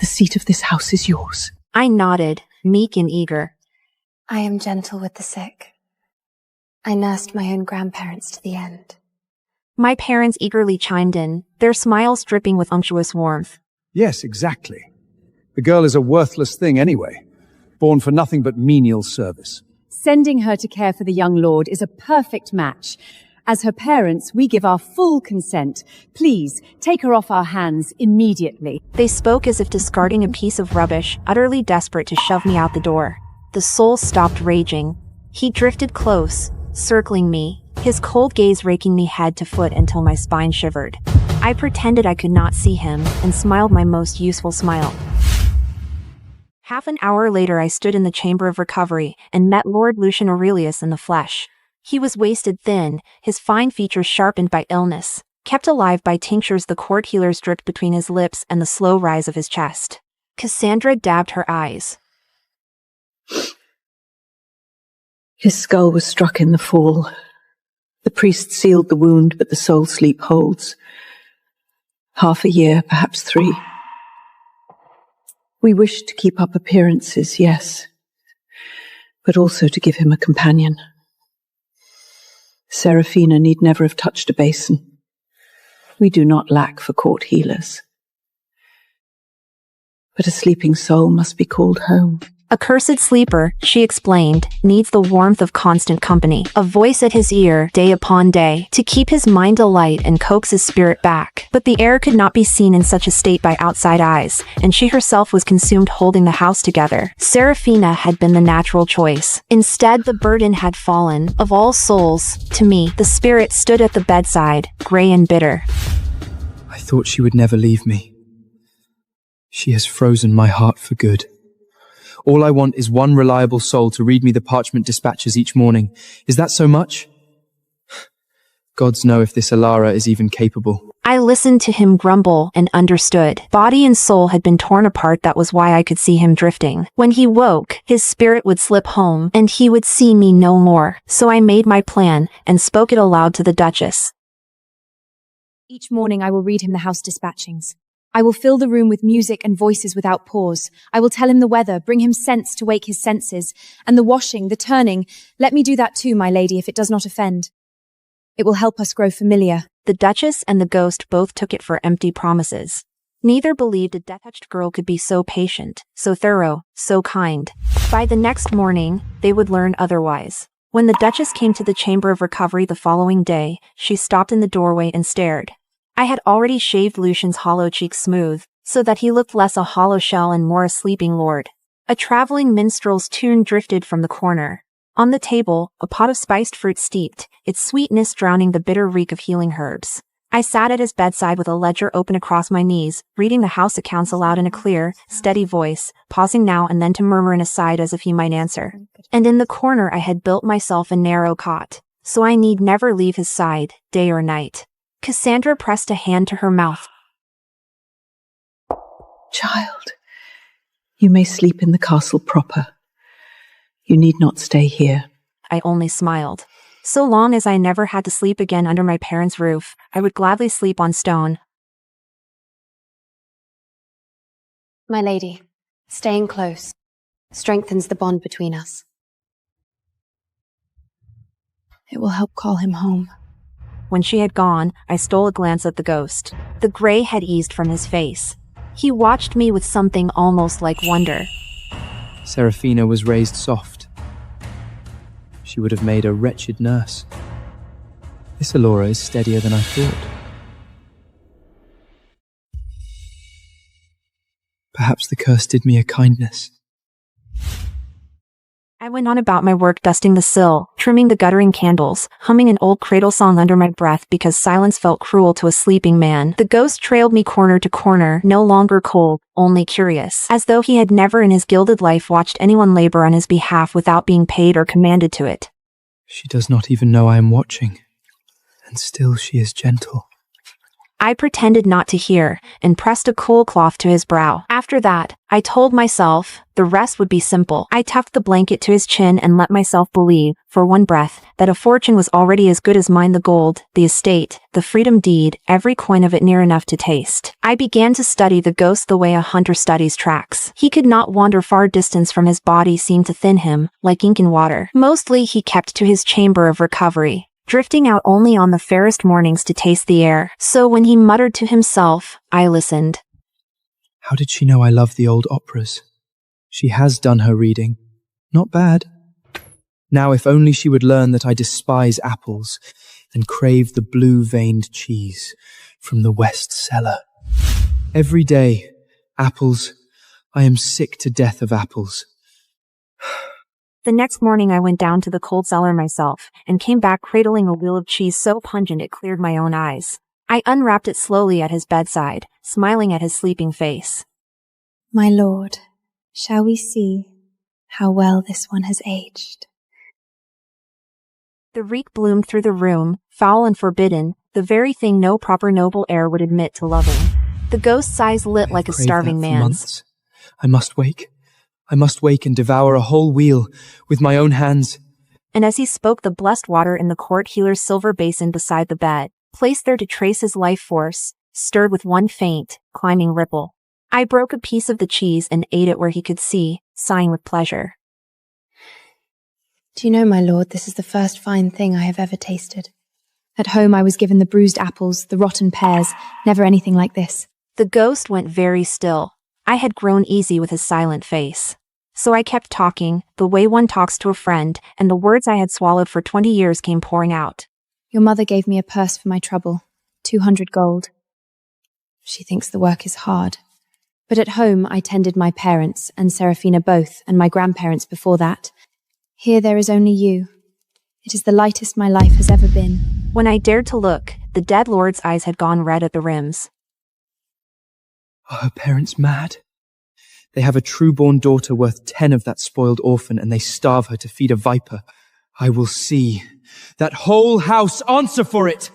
the seat of this house is yours. I nodded, meek and eager. I am gentle with the sick. I nursed my own grandparents to the end. My parents eagerly chimed in, their smiles dripping with unctuous warmth. Yes, exactly. The girl is a worthless thing anyway, born for nothing but menial service. Sending her to care for the young lord is a perfect match. As her parents, we give our full consent. Please, take her off our hands immediately. They spoke as if discarding a piece of rubbish, utterly desperate to shove me out the door. The soul stopped raging. He drifted close, circling me, his cold gaze raking me head to foot until my spine shivered. I pretended I could not see him, and smiled my most useful smile. Half an hour later I stood in the Chamber of Recovery, and met Lord Lucian Aurelius in the flesh. He was wasted thin, his fine features sharpened by illness, kept alive by tinctures the court healers dripped between his lips and the slow rise of his chest. Cassandra dabbed her eyes. His skull was struck in the fall. The priest sealed the wound, but the soul sleep holds. Half a year, perhaps 3. We wish to keep up appearances, yes, but also to give him a companion. Seraphina need never have touched a basin. We do not lack for court healers. But a sleeping soul must be called home. A cursed sleeper, she explained, needs the warmth of constant company, a voice at his ear, day upon day, to keep his mind alight and coax his spirit back. But the heir could not be seen in such a state by outside eyes, and she herself was consumed holding the house together. Seraphina had been the natural choice. Instead, the burden had fallen. Of all souls, to me, the spirit stood at the bedside, gray and bitter. I thought she would never leave me. She has frozen my heart for good. All I want is one reliable soul to read me the parchment dispatches each morning. Is that so much? Gods know if this Alara is even capable. I listened to him grumble and understood. Body and soul had been torn apart. That was why I could see him drifting. When he woke, his spirit would slip home, and he would see me no more. So I made my plan and spoke it aloud to the Duchess. Each morning I will read him the house dispatchings. I will fill the room with music and voices without pause. I will tell him the weather, bring him sense to wake his senses. And the washing, the turning, let me do that too, my lady, if it does not offend. It will help us grow familiar. The Duchess and the ghost both took it for empty promises. Neither believed a death-touched girl could be so patient, so thorough, so kind. By the next morning, they would learn otherwise. When the Duchess came to the Chamber of Recovery the following day, she stopped in the doorway and stared. I had already shaved Lucian's hollow cheeks smooth, so that he looked less a hollow shell and more a sleeping lord. A traveling minstrel's tune drifted from the corner. On the table, a pot of spiced fruit steeped, its sweetness drowning the bitter reek of healing herbs. I sat at his bedside with a ledger open across my knees, reading the house accounts aloud in a clear, steady voice, pausing now and then to murmur an aside as if he might answer. And in the corner I had built myself a narrow cot, so I need never leave his side, day or night. Cassandra pressed a hand to her mouth. Child, you may sleep in the castle proper. You need not stay here. I only smiled. So long as I never had to sleep again under my parents' roof, I would gladly sleep on stone. My lady, staying close strengthens the bond between us. It will help call him home. When she had gone, I stole a glance at the ghost. The gray had eased from his face. He watched me with something almost like wonder. Seraphina was raised soft. She would have made a wretched nurse. This Alora is steadier than I thought. Perhaps the curse did me a kindness. I went on about my work, dusting the sill, trimming the guttering candles, humming an old cradle song under my breath because silence felt cruel to a sleeping man. The ghost trailed me corner to corner, no longer cold, only curious, as though he had never in his gilded life watched anyone labor on his behalf without being paid or commanded to it. She does not even know I am watching, and still she is gentle. I pretended not to hear, and pressed a cool cloth to his brow. After that, I told myself, the rest would be simple. I tucked the blanket to his chin and let myself believe, for one breath, that a fortune was already as good as mine, the gold, the estate, the freedom deed, every coin of it near enough to taste. I began to study the ghost the way a hunter studies tracks. He could not wander far distance from his body seemed to thin him, like ink in water. Mostly he kept to his chamber of recovery, drifting out only on the fairest mornings to taste the air. So when he muttered to himself, I listened. How did she know I love the old operas? She has done her reading. Not bad. Now if only she would learn that I despise apples and crave the blue-veined cheese from the West Cellar. Every day, apples. I am sick to death of apples. The next morning I went down to the cold cellar myself, and came back cradling a wheel of cheese so pungent it cleared my own eyes. I unwrapped it slowly at his bedside, smiling at his sleeping face. My lord, shall we see how well this one has aged? The reek bloomed through the room, foul and forbidden, the very thing no proper noble air would admit to loving. The ghost's eyes lit like a starving man's. Months. I must wake. I must wake and devour a whole wheel with my own hands. And as he spoke, the blessed water in the court healer's silver basin beside the bed, placed there to trace his life force, stirred with one faint, climbing ripple. I broke a piece of the cheese and ate it where he could see, sighing with pleasure. Do you know, my lord, this is the first fine thing I have ever tasted. At home I was given the bruised apples, the rotten pears, never anything like this. The ghost went very still. I had grown easy with his silent face. So I kept talking, the way one talks to a friend, and the words I had swallowed for 20 years came pouring out. Your mother gave me a purse for my trouble, 200 gold. She thinks the work is hard. But at home I tended my parents, and Seraphina both, and my grandparents before that. Here there is only you. It is the lightest my life has ever been. When I dared to look, the dead lord's eyes had gone red at the rims. Are her parents mad? They have a true-born daughter worth 10 of that spoiled orphan, and they starve her to feed a viper. I will see that whole house answer for it!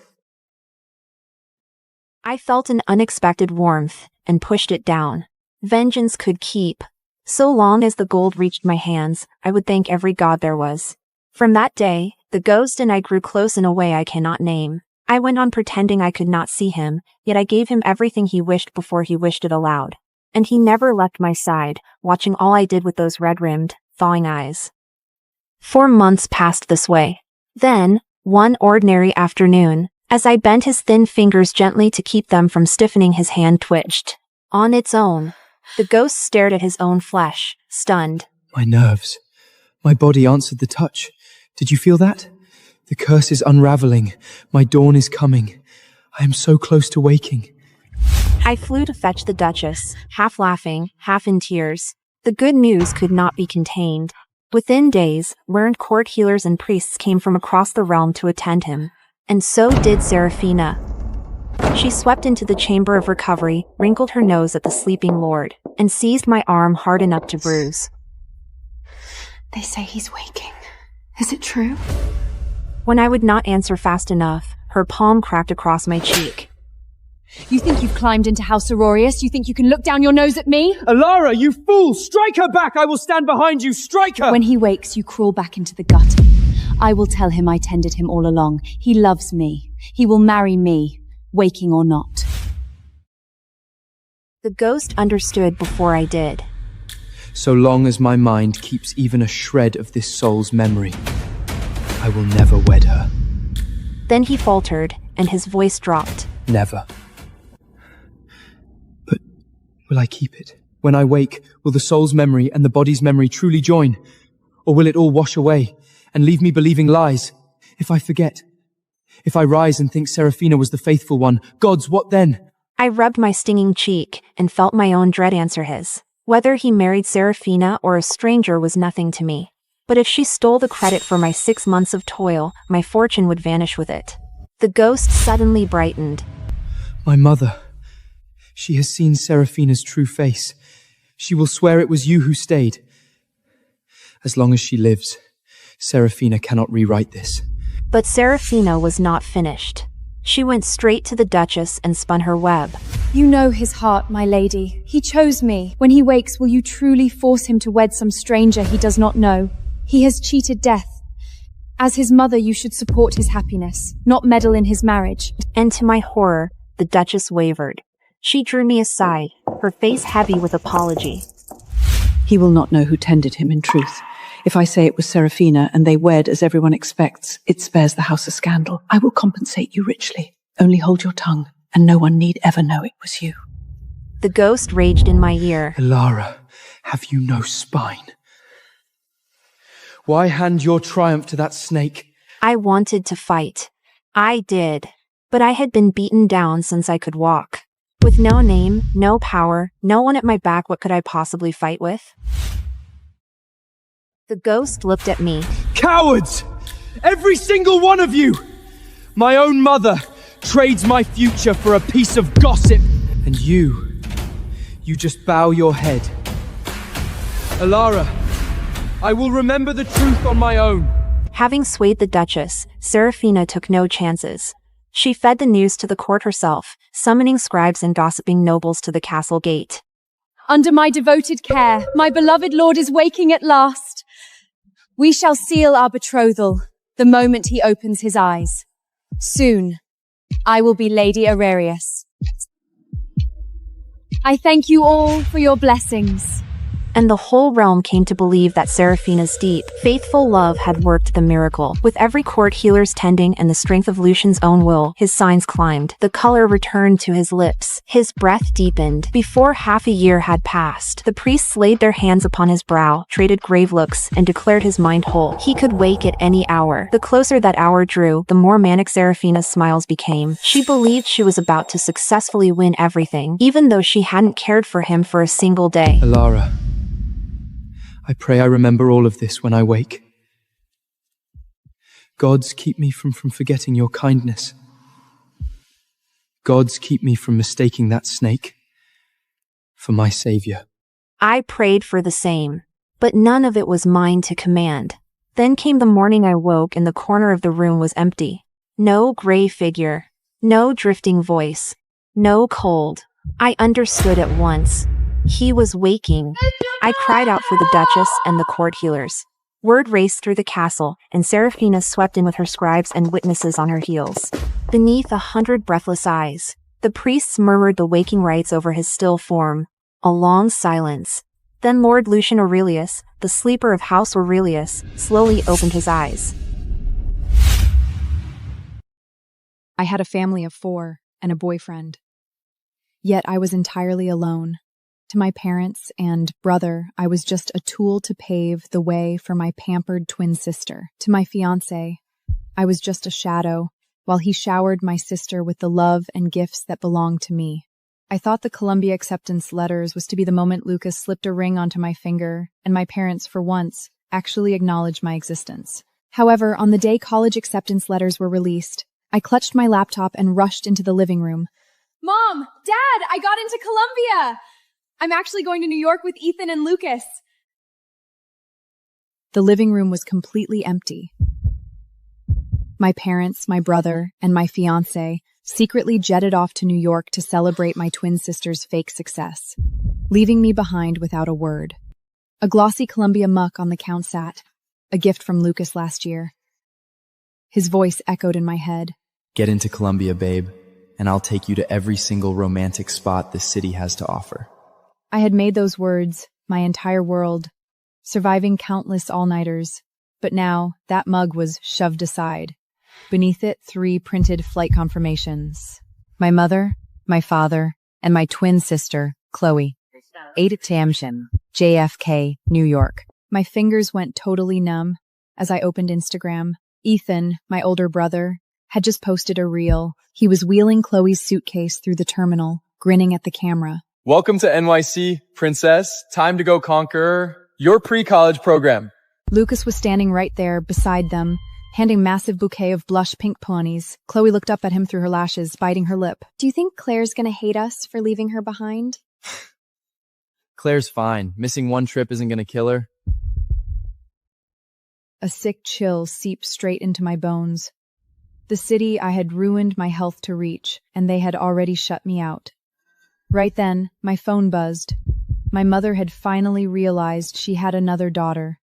I felt an unexpected warmth and pushed it down. Vengeance could keep. So long as the gold reached my hands, I would thank every god there was. From that day, the ghost and I grew close in a way I cannot name. I went on pretending I could not see him, yet I gave him everything he wished before he wished it aloud. And he never left my side, watching all I did with those red-rimmed, thawing eyes. 4 months passed this way. Then, one ordinary afternoon, as I bent his thin fingers gently to keep them from stiffening, his hand twitched. On its own, the ghost stared at his own flesh, stunned. My nerves. My body answered the touch. Did you feel that? The curse is unraveling. My dawn is coming. I am so close to waking. I flew to fetch the Duchess, half laughing, half in tears. The good news could not be contained. Within days, learned court healers and priests came from across the realm to attend him. And so did Seraphina. She swept into the chamber of recovery, wrinkled her nose at the sleeping lord, and seized my arm hard enough to bruise. They say he's waking. Is it true? When I would not answer fast enough, her palm cracked across my cheek. You think you've climbed into House Aurorius? You think you can look down your nose at me? Alara, you fool! Strike her back! I will stand behind you! Strike her! When he wakes, you crawl back into the gutter. I will tell him I tended him all along. He loves me. He will marry me, waking or not. The ghost understood before I did. So long as my mind keeps even a shred of this soul's memory, I will never wed her. Then he faltered, and his voice dropped. Never. But will I keep it? When I wake, will the soul's memory and the body's memory truly join? Or will it all wash away and leave me believing lies? If I forget, if I rise and think Seraphina was the faithful one, gods, what then? I rubbed my stinging cheek and felt my own dread answer his. Whether he married Seraphina or a stranger was nothing to me. But if she stole the credit for my 6 months of toil, my fortune would vanish with it. The ghost suddenly brightened. My mother. She has seen Seraphina's true face. She will swear it was you who stayed. As long as she lives, Seraphina cannot rewrite this. But Seraphina was not finished. She went straight to the Duchess and spun her web. You know his heart, my lady. He chose me. When he wakes, will you truly force him to wed some stranger he does not know? He has cheated death. As his mother, you should support his happiness, not meddle in his marriage. And to my horror, the Duchess wavered. She drew me aside, her face heavy with apology. He will not know who tended him in truth. If I say it was Seraphina and they wed as everyone expects, it spares the house a scandal. I will compensate you richly. Only hold your tongue, and no one need ever know it was you. The ghost raged in my ear. Alara, have you no spine? Why hand your triumph to that snake? I wanted to fight. I did. But I had been beaten down since I could walk. With no name, no power, no one at my back, what could I possibly fight with? The ghost looked at me. Cowards! Every single one of you! My own mother trades my future for a piece of gossip. And you just bow your head. Alara, I will remember the truth on my own. Having swayed the Duchess, Seraphina took no chances. She fed the news to the court herself, summoning scribes and gossiping nobles to the castle gate. Under my devoted care, my beloved lord is waking at last. We shall seal our betrothal the moment he opens his eyes. Soon, I will be Lady Aurorius. I thank you all for your blessings. And the whole realm came to believe that Seraphina's deep, faithful love had worked the miracle. With every court healer's tending and the strength of Lucian's own will, his signs climbed. The color returned to his lips. His breath deepened. Before half a year had passed, the priests laid their hands upon his brow, traded grave looks, and declared his mind whole. He could wake at any hour. The closer that hour drew, the more manic Seraphina's smiles became. She believed she was about to successfully win everything, even though she hadn't cared for him for a single day. Alara, I pray I remember all of this when I wake. Gods, keep me from forgetting your kindness. Gods, keep me from mistaking that snake for my savior. I prayed for the same, but none of it was mine to command. Then came the morning I woke and the corner of the room was empty. No gray figure. No drifting voice. No cold. I understood at once. He was waking. I cried out for the Duchess and the court healers. Word raced through the castle, and Seraphina swept in with her scribes and witnesses on her heels. Beneath 100 breathless eyes, the priests murmured the waking rites over his still form. A long silence. Then Lord Lucian Aurelius, the sleeper of House Aurelius, slowly opened his eyes. I had a family of 4 and a boyfriend. Yet I was entirely alone. To my parents and brother, I was just a tool to pave the way for my pampered twin sister. To my fiancé, I was just a shadow, while he showered my sister with the love and gifts that belonged to me. I thought the Columbia acceptance letters was to be the moment Lucas slipped a ring onto my finger, and my parents, for once, actually acknowledged my existence. However, on the day college acceptance letters were released, I clutched my laptop and rushed into the living room. Mom! Dad! I got into Columbia! I'm actually going to New York with Ethan and Lucas. The living room was completely empty. My parents, my brother, and my fiancé secretly jetted off to New York to celebrate my twin sister's fake success, leaving me behind without a word. A glossy Columbia muck on the count sat, a gift from Lucas last year. His voice echoed in my head. Get into Columbia, babe, and I'll take you to every single romantic spot this city has to offer. I had made those words my entire world, surviving countless all-nighters, but now that mug was shoved aside. Beneath it, 3 printed flight confirmations. My mother, my father, and my twin sister, Chloe. 8 Tamshin, JFK, New York. My fingers went totally numb as I opened Instagram. Ethan, my older brother, had just posted a reel. He was wheeling Chloe's suitcase through the terminal, grinning at the camera. Welcome to NYC, princess. Time to go conquer your pre-college program. Lucas was standing right there beside them, handing a massive bouquet of blush pink peonies. Chloe looked up at him through her lashes, biting her lip. Do you think Claire's gonna hate us for leaving her behind? Claire's fine. Missing one trip isn't gonna kill her. A sick chill seeped straight into my bones. The city I had ruined my health to reach, and they had already shut me out. Right then, my phone buzzed. My mother had finally realized she had another daughter.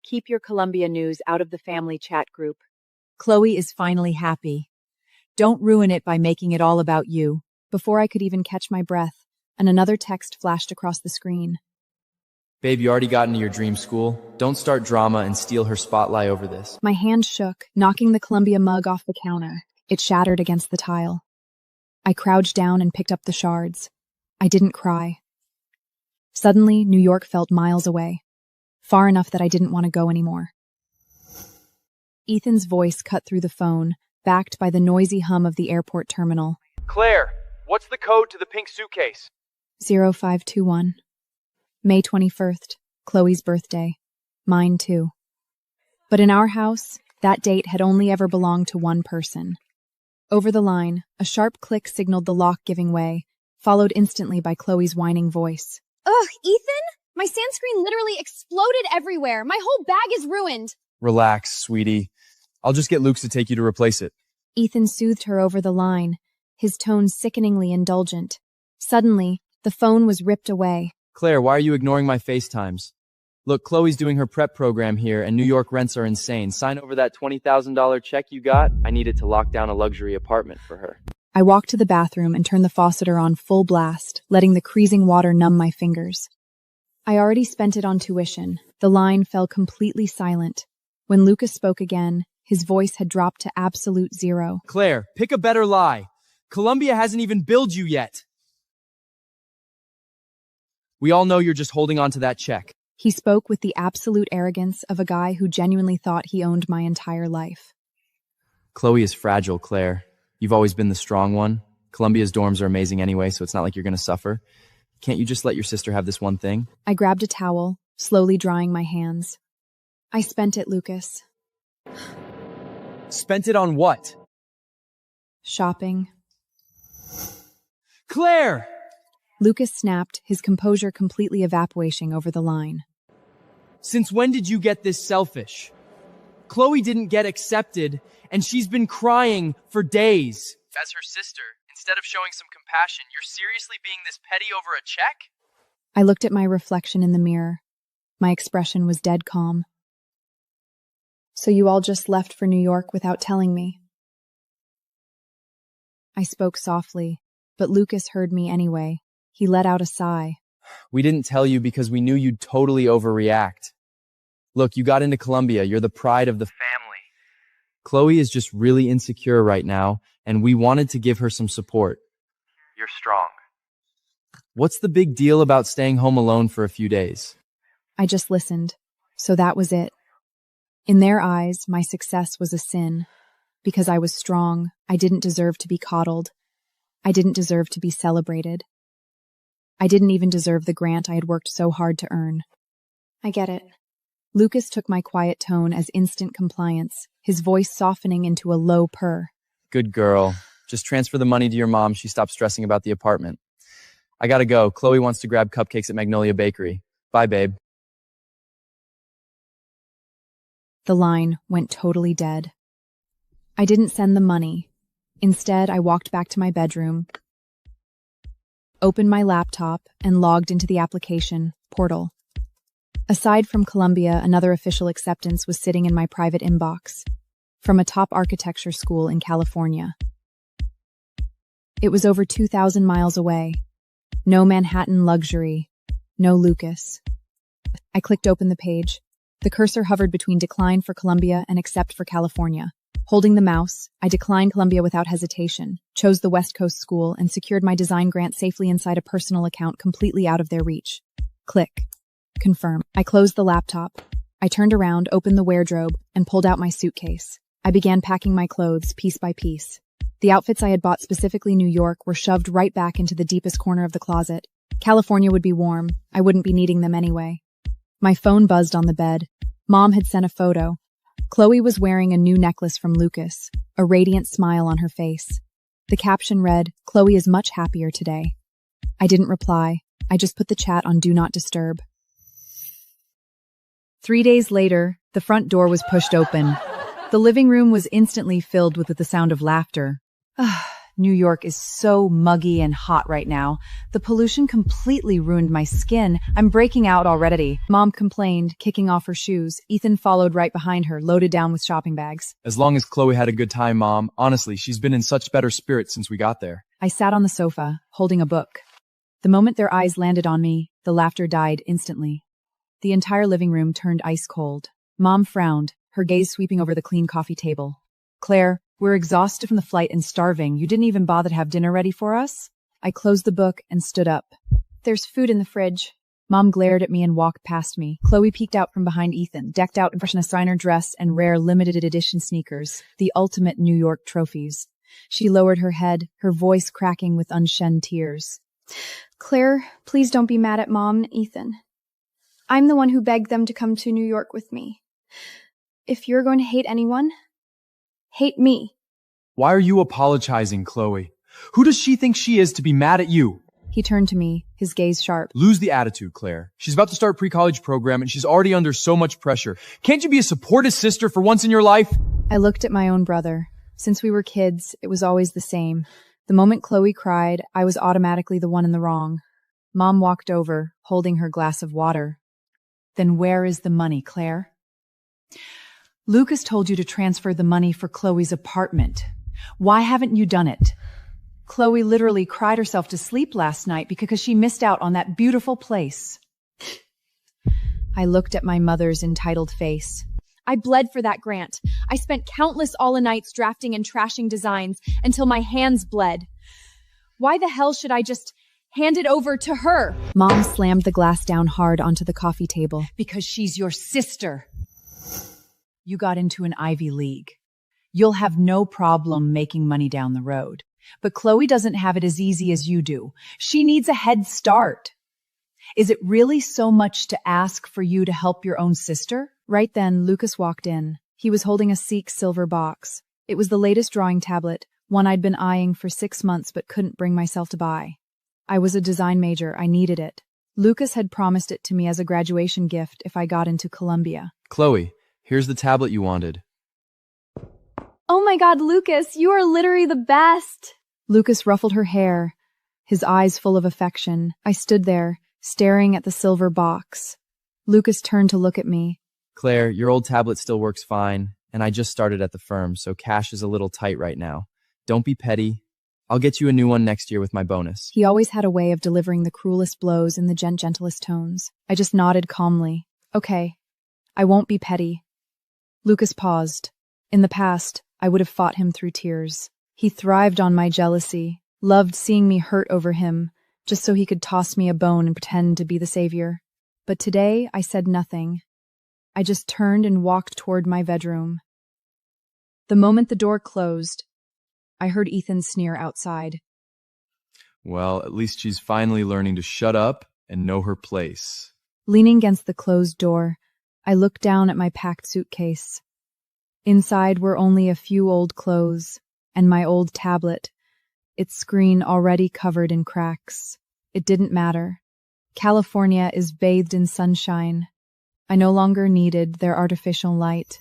Keep your Columbia news out of the family chat group. Chloe is finally happy. Don't ruin it by making it all about you. Before I could even catch my breath, and another text flashed across the screen. Babe, you already got into your dream school. Don't start drama and steal her spotlight over this. My hand shook, knocking the Columbia mug off the counter. It shattered against the tile. I crouched down and picked up the shards. I didn't cry. Suddenly, New York felt miles away, far enough that I didn't want to go anymore. Ethan's voice cut through the phone, backed by the noisy hum of the airport terminal. Claire, what's the code to the pink suitcase? 0521. May 21st, Chloe's birthday. Mine too. But in our house, that date had only ever belonged to one person. Over the line, a sharp click signaled the lock giving way, followed instantly by Chloe's whining voice. Ugh, Ethan? My sunscreen literally exploded everywhere. My whole bag is ruined. Relax, sweetie. I'll just get Luke to take you to replace it. Ethan soothed her over the line, his tone sickeningly indulgent. Suddenly, the phone was ripped away. Claire, why are you ignoring my FaceTimes? Look, Chloe's doing her prep program here, and New York rents are insane. Sign over that $20,000 check you got. I need it to lock down a luxury apartment for her. I walked to the bathroom and turned the faucet on full blast, letting the freezing water numb my fingers. I already spent it on tuition. The line fell completely silent. When Lucas spoke again, his voice had dropped to absolute zero. Claire, pick a better lie. Columbia hasn't even billed you yet. We all know you're just holding on to that check. He spoke with the absolute arrogance of a guy who genuinely thought he owned my entire life. Chloe is fragile, Claire. You've always been the strong one. Columbia's dorms are amazing anyway, so it's not like you're going to suffer. Can't you just let your sister have this one thing? I grabbed a towel, slowly drying my hands. I spent it, Lucas. Spent it on what? Shopping. Claire! Lucas snapped, his composure completely evaporating over the line. Since when did you get this selfish? Chloe didn't get accepted, and she's been crying for days. As her sister, instead of showing some compassion, you're seriously being this petty over a check? I looked at my reflection in the mirror. My expression was dead calm. So you all just left for New York without telling me? I spoke softly, but Lucas heard me anyway. He let out a sigh. We didn't tell you because we knew you'd totally overreact. Look, you got into Columbia. You're the pride of the family. Chloe is just really insecure right now, and we wanted to give her some support. You're strong. What's the big deal about staying home alone for a few days? I just listened. So that was it. In their eyes, my success was a sin. Because I was strong, I didn't deserve to be coddled. I didn't deserve to be celebrated. I didn't even deserve the grant I had worked so hard to earn. I get it. Lucas took my quiet tone as instant compliance, his voice softening into a low purr. Good girl. Just transfer the money to your mom. She stopped stressing about the apartment. I gotta go. Chloe wants to grab cupcakes at Magnolia Bakery. Bye, babe. The line went totally dead. I didn't send the money. Instead, I walked back to my bedroom, opened my laptop, and logged into the application portal. Aside from Columbia, another official acceptance was sitting in my private inbox from a top architecture school in California. It was over 2,000 miles away. No Manhattan luxury. No Lucas. I clicked open the page. The cursor hovered between decline for Columbia and accept for California. Holding the mouse, I declined Columbia without hesitation, chose the West Coast school, and secured my design grant safely inside a personal account completely out of their reach. Click. Confirm. I closed the laptop. I turned around, opened the wardrobe, and pulled out my suitcase. I began packing my clothes piece by piece. The outfits I had bought specifically New York were shoved right back into the deepest corner of the closet. California would be warm. I wouldn't be needing them anyway. My phone buzzed on the bed. Mom had sent a photo. Chloe was wearing a new necklace from Lucas, a radiant smile on her face. The caption read, "Chloe is much happier today." I didn't reply. I just put the chat on Do Not Disturb. 3 days later, the front door was pushed open. The living room was instantly filled with the sound of laughter. New York is so muggy and hot right now. The pollution completely ruined my skin. I'm breaking out already. Mom complained, kicking off her shoes. Ethan followed right behind her, loaded down with shopping bags. As long as Chloe had a good time, Mom. Honestly, she's been in such better spirits since we got there. I sat on the sofa, holding a book. The moment their eyes landed on me, the laughter died instantly. The entire living room turned ice cold. Mom frowned, her gaze sweeping over the clean coffee table. "Claire, we're exhausted from the flight and starving. You didn't even bother to have dinner ready for us?" I closed the book and stood up. There's food in the fridge. Mom glared at me and walked past me. Chloe peeked out from behind Ethan, decked out in fresh designer dress and rare limited edition sneakers, the ultimate New York trophies. She lowered her head, her voice cracking with unshed tears. Claire, please don't be mad at Mom and Ethan. I'm the one who begged them to come to New York with me. If you're going to hate anyone, hate me. Why are you apologizing, Chloe? Who does she think she is to be mad at you? He turned to me, his gaze sharp. Lose the attitude, Claire. She's about to start pre-college program and she's already under so much pressure. Can't you be a supportive sister for once in your life? I looked at my own brother. Since we were kids, it was always the same. The moment Chloe cried, I was automatically the one in the wrong. Mom walked over, holding her glass of water. Then where is the money, Claire? Lucas told you to transfer the money for Chloe's apartment. Why haven't you done it? Chloe literally cried herself to sleep last night because she missed out on that beautiful place. I looked at my mother's entitled face. I bled for that grant. I spent countless all-nights drafting and trashing designs until my hands bled. Why the hell should I just hand it over to her? Mom slammed the glass down hard onto the coffee table. Because she's your sister. You got into an Ivy League. You'll have no problem making money down the road. But Chloe doesn't have it as easy as you do. She needs a head start. Is it really so much to ask for you to help your own sister? Right then, Lucas walked in. He was holding a sleek silver box. It was the latest drawing tablet, one I'd been eyeing for 6 months but couldn't bring myself to buy. I was a design major. I needed it. Lucas had promised it to me as a graduation gift if I got into Columbia. Chloe, here's the tablet you wanted. Oh my God, Lucas, you are literally the best. Lucas ruffled her hair, his eyes full of affection. I stood there, staring at the silver box. Lucas turned to look at me. Claire, your old tablet still works fine, and I just started at the firm, so cash is a little tight right now. Don't be petty. I'll get you a new one next year with my bonus. He always had a way of delivering the cruelest blows in the gentlest tones. I just nodded calmly. Okay, I won't be petty. Lucas paused. In the past, I would have fought him through tears. He thrived on my jealousy, loved seeing me hurt over him, just so he could toss me a bone and pretend to be the savior. But today, I said nothing. I just turned and walked toward my bedroom. The moment the door closed, I heard Ethan sneer outside. Well, at least she's finally learning to shut up and know her place. Leaning against the closed door, I looked down at my packed suitcase. Inside were only a few old clothes and my old tablet, its screen already covered in cracks. It didn't matter. California is bathed in sunshine. I no longer needed their artificial light.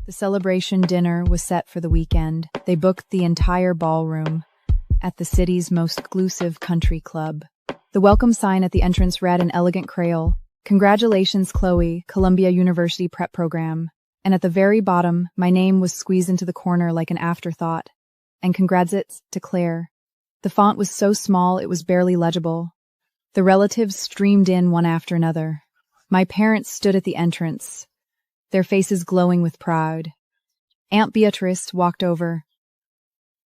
The celebration dinner was set for the weekend. They booked the entire ballroom at the city's most exclusive country club. The welcome sign at the entrance read in elegant Creole, "Congratulations, Chloe, Columbia University Prep Program." And at the very bottom, my name was squeezed into the corner like an afterthought. And congrats to Claire. The font was so small it was barely legible. The relatives streamed in one after another. My parents stood at the entrance, their faces glowing with pride. Aunt Beatrice walked over,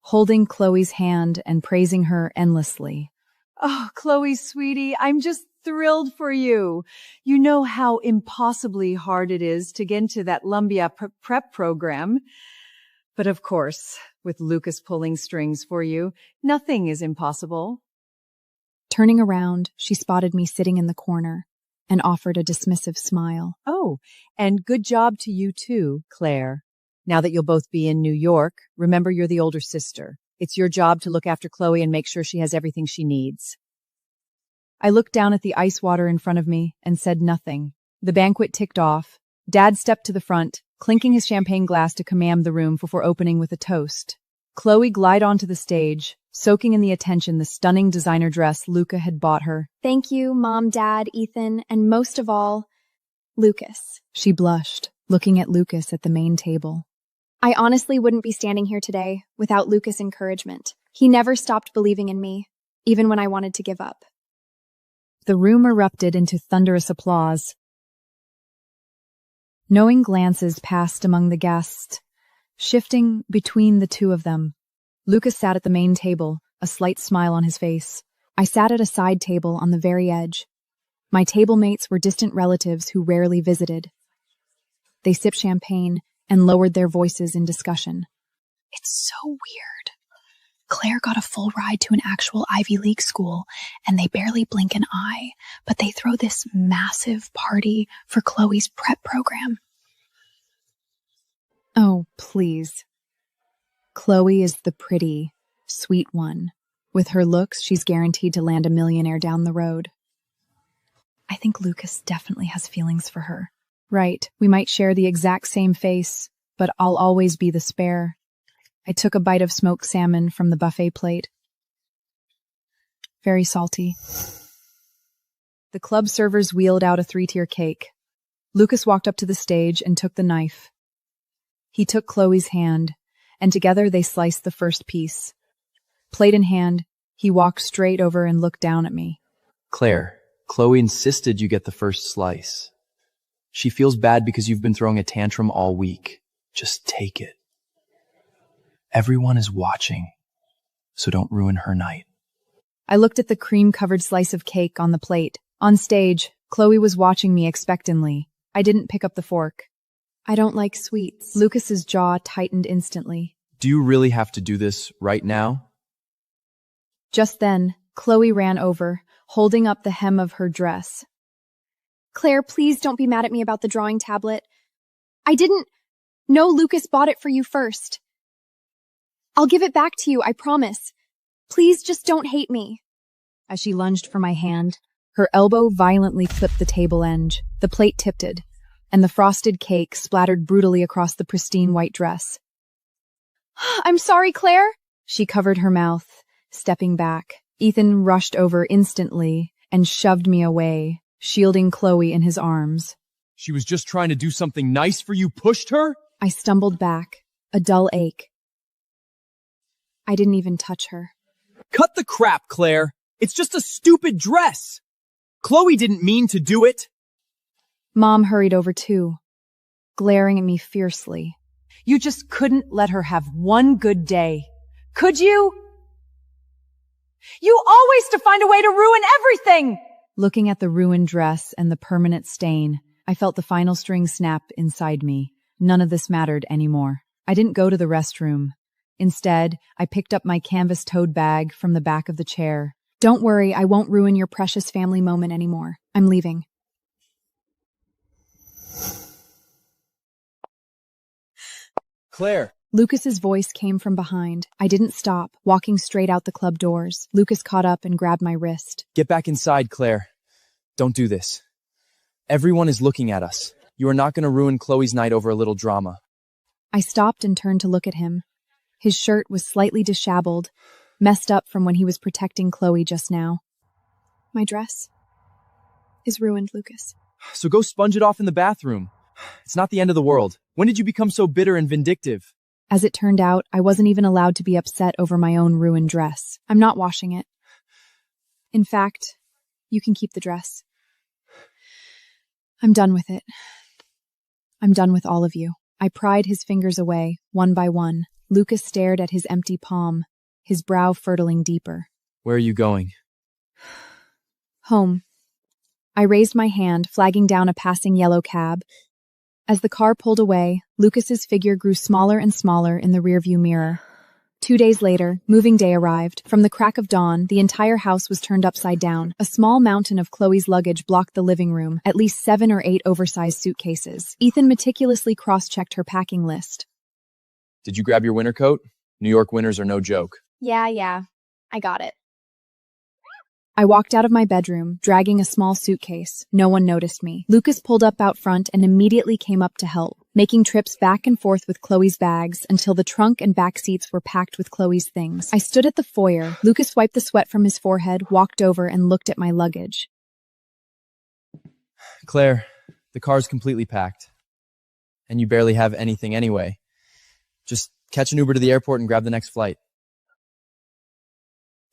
holding Chloe's hand and praising her endlessly. Oh, Chloe, sweetie, I'm just thrilled for you. You know how impossibly hard it is to get into that Columbia prep program. But of course, with Lucas pulling strings for you, nothing is impossible. Turning around, she spotted me sitting in the corner and offered a dismissive smile. Oh, and good job to you too, Claire. Now that you'll both be in New York, remember you're the older sister. It's your job to look after Chloe and make sure she has everything she needs. I looked down at the ice water in front of me and said nothing. The banquet ticked off. Dad stepped to the front, clinking his champagne glass to command the room before opening with a toast. Chloe glided onto the stage, soaking in the attention the stunning designer dress Luca had bought her. Thank you, Mom, Dad, Ethan, and most of all, Lucas. She blushed, looking at Lucas at the main table. I honestly wouldn't be standing here today without Lucas' encouragement. He never stopped believing in me, even when I wanted to give up. The room erupted into thunderous applause. Knowing glances passed among the guests, shifting between the two of them. Lucas sat at the main table, a slight smile on his face. I sat at a side table on the very edge. My table mates were distant relatives who rarely visited. They sipped champagne and lowered their voices in discussion. It's so weird. Claire got a full ride to an actual Ivy League school, and they barely blink an eye, but they throw this massive party for Chloe's prep program. Oh, please. Chloe is the pretty, sweet one. With her looks, she's guaranteed to land a millionaire down the road. I think Lucas definitely has feelings for her. Right, we might share the exact same face, but I'll always be the spare. I took a bite of smoked salmon from the buffet plate. Very salty. The club servers wheeled out a 3-tier cake. Lucas walked up to the stage and took the knife. He took Chloe's hand, and together they sliced the first piece. Plate in hand, he walked straight over and looked down at me. Claire, Chloe insisted you get the first slice. She feels bad because you've been throwing a tantrum all week. Just take it. Everyone is watching, so don't ruin her night. I looked at the cream-covered slice of cake on the plate. On stage, Chloe was watching me expectantly. I didn't pick up the fork. I don't like sweets. Lucas's jaw tightened instantly. Do you really have to do this right now? Just then, Chloe ran over, holding up the hem of her dress. Claire, please don't be mad at me about the drawing tablet. I didn't know Lucas bought it for you first. I'll give it back to you, I promise. Please just don't hate me. As she lunged for my hand, her elbow violently clipped the table edge. The plate tipped, and the frosted cake splattered brutally across the pristine white dress. I'm sorry, Claire. She covered her mouth, stepping back. Ethan rushed over instantly and shoved me away, shielding Chloe in his arms. She was just trying to do something nice for you, pushed her? I stumbled back, a dull ache. I didn't even touch her. Cut the crap, Claire. It's just a stupid dress. Chloe didn't mean to do it. Mom hurried over too, glaring at me fiercely. You just couldn't let her have one good day. Could you? You always to find a way to ruin everything! Looking at the ruined dress and the permanent stain, I felt the final string snap inside me. None of this mattered anymore. I didn't go to the restroom. Instead, I picked up my canvas tote bag from the back of the chair. Don't worry, I won't ruin your precious family moment anymore. I'm leaving. Claire. Lucas's voice came from behind. I didn't stop, walking straight out the club doors. Lucas caught up and grabbed my wrist. Get back inside, Claire. Don't do this. Everyone is looking at us. You are not going to ruin Chloe's night over a little drama. I stopped and turned to look at him. His shirt was slightly disheveled, messed up from when he was protecting Chloe just now. My dress is ruined, Lucas. So go sponge it off in the bathroom. It's not the end of the world. When did you become so bitter and vindictive? As it turned out, I wasn't even allowed to be upset over my own ruined dress. I'm not washing it. In fact, you can keep the dress. I'm done with it. I'm done with all of you. I pried his fingers away, one by one. Lucas stared at his empty palm, his brow furtling deeper. Where are you going? Home. I raised my hand, flagging down a passing yellow cab. As the car pulled away, Lucas's figure grew smaller and smaller in the rearview mirror. 2 days later, moving day arrived. From the crack of dawn, the entire house was turned upside down. A small mountain of Chloe's luggage blocked the living room, at least 7 or 8 oversized suitcases. Ethan meticulously cross-checked her packing list. Did you grab your winter coat? New York winters are no joke. Yeah. I got it. I walked out of my bedroom, dragging a small suitcase. No one noticed me. Lucas pulled up out front and immediately came up to help, making trips back and forth with Chloe's bags until the trunk and back seats were packed with Chloe's things. I stood at the foyer. Lucas wiped the sweat from his forehead, walked over, and looked at my luggage. Claire, the car's completely packed. And you barely have anything anyway. Just catch an Uber to the airport and grab the next flight.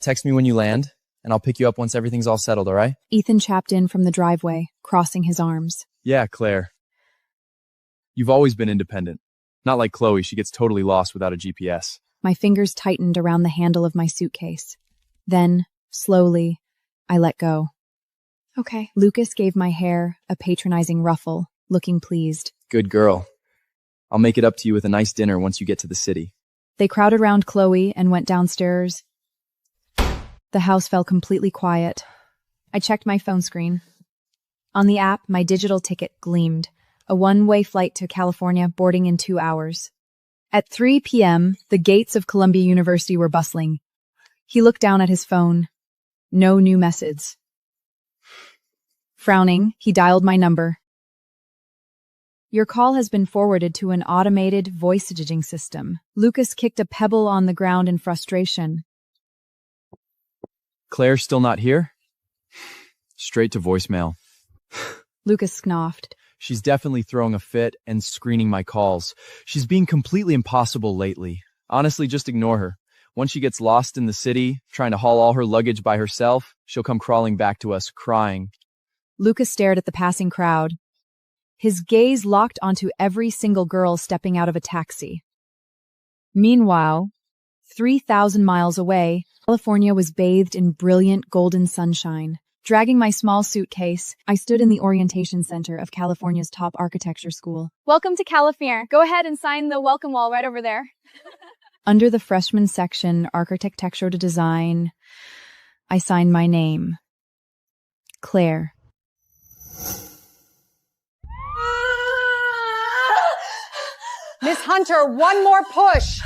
Text me when you land, and I'll pick you up once everything's all settled, all right? Ethan chapped in from the driveway, crossing his arms. Yeah, Claire. You've always been independent. Not like Chloe, she gets totally lost without a GPS. My fingers tightened around the handle of my suitcase. Then, slowly, I let go. Okay. Lucas gave my hair a patronizing ruffle, looking pleased. Good girl. I'll make it up to you with a nice dinner once you get to the city. They crowded around Chloe and went downstairs. The house fell completely quiet. I checked my phone screen. On the app, my digital ticket gleamed. A one-way flight to California, boarding in 2 hours. At 3 p.m., the gates of Columbia University were bustling. He looked down at his phone. No new message. Frowning, he dialed my number. Your call has been forwarded to an automated voice messaging system. Lucas kicked a pebble on the ground in frustration. Claire's still not here? Straight to voicemail. Lucas scoffed. She's definitely throwing a fit and screening my calls. She's being completely impossible lately. Honestly, just ignore her. Once she gets lost in the city, trying to haul all her luggage by herself, she'll come crawling back to us, crying. Lucas stared at the passing crowd. His gaze locked onto every single girl stepping out of a taxi. Meanwhile, 3,000 miles away, California was bathed in brilliant golden sunshine. Dragging my small suitcase, I stood in the orientation center of California's top architecture school. Welcome to California. Go ahead and sign the welcome wall right over there. Under the freshman section, Architecture to Design, I signed my name. Claire. Miss Hunter, one more push.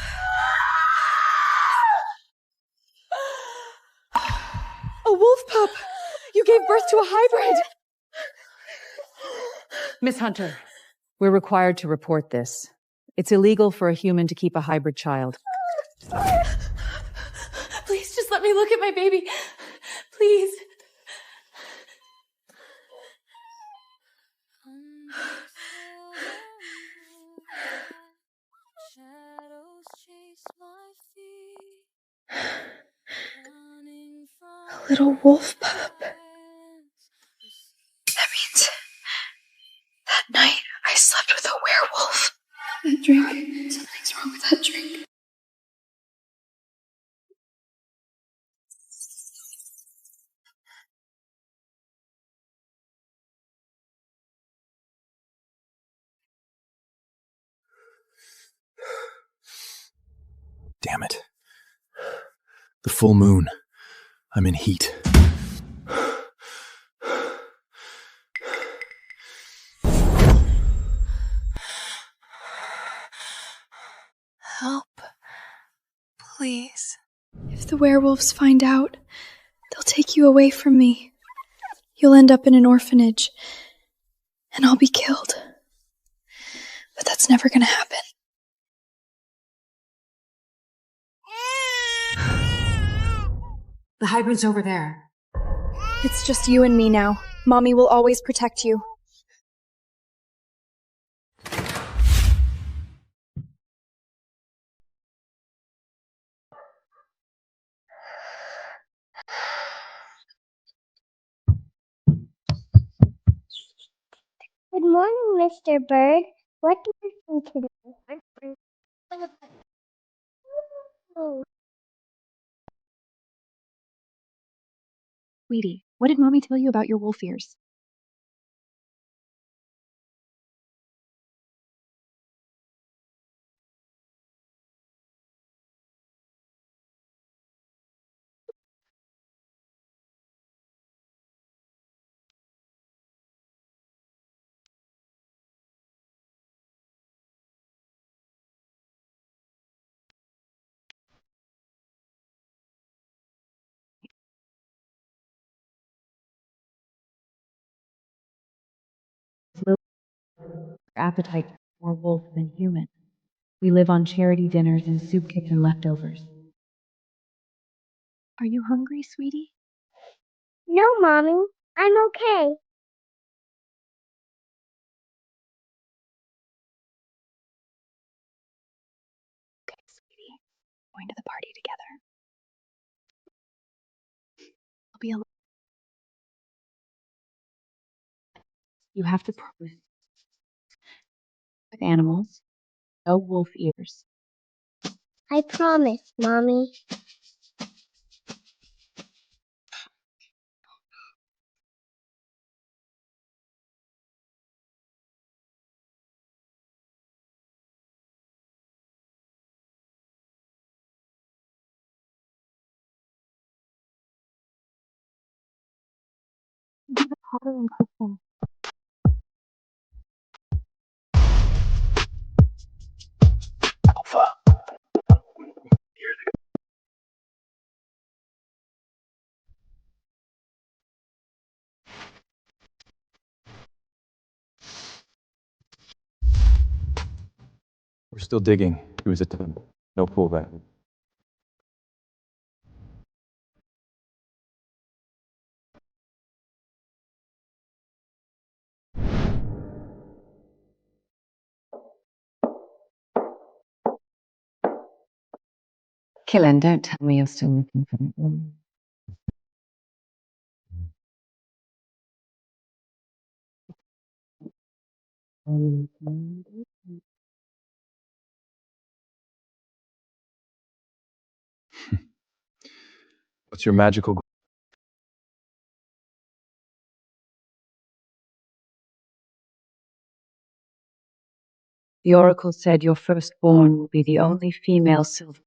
Pup, you gave birth to a hybrid! Miss Hunter, we're required to report this. It's illegal for a human to keep a hybrid child. Please just let me look at my baby. Please. A little wolf pup. That means that night I slept with a werewolf. That drink. Something's wrong with that drink. Damn it. The full moon. I'm in heat. Help. Please. If the werewolves find out, they'll take you away from me. You'll end up in an orphanage, and I'll be killed. But that's never gonna happen. The hybrid's over there. It's just you and me now. Mommy will always protect you. Good morning, Mr. Bird. What do you think today? Sweetie, what did Mommy tell you about your wolf ears? Appetite is more wolf than human. We live on charity dinners and soup kitchen leftovers. Are you hungry, sweetie? No, Mommy. I'm okay. Okay, sweetie. Going to the party together. I'll be alone. You have to promise. With animals, no wolf ears. I promise, Mommy. Potter and Kristen. Alpha. We're still digging. It was a ton. No pullback. Killen, don't tell me you're still looking for that woman. What's your magical goal? The oracle said your firstborn will be the only female silver.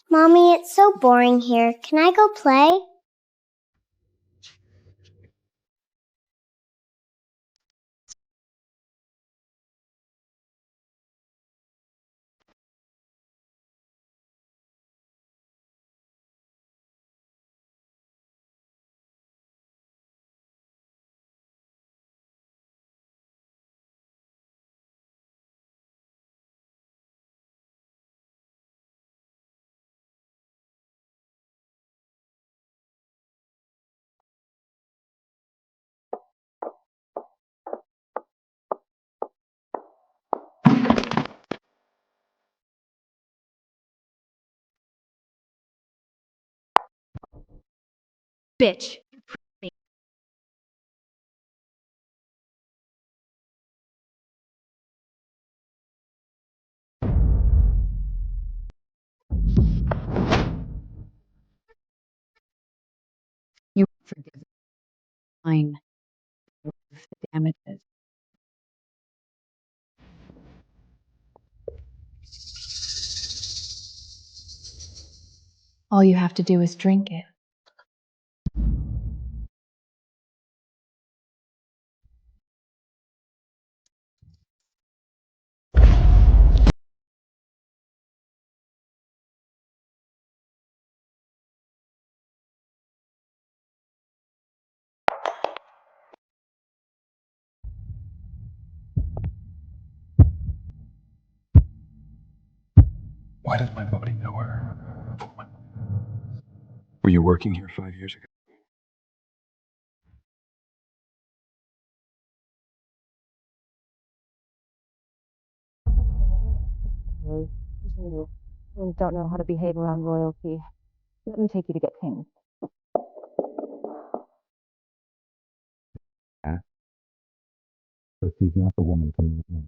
Mommy, it's so boring here. Can I go play? Bitch. You forgive mine. The damages. All you have to do is drink it. Why does my body know her? Were you working here 5 years ago? You don't know how to behave around royalty. Let me take you to get changed. But she's not the woman from the room.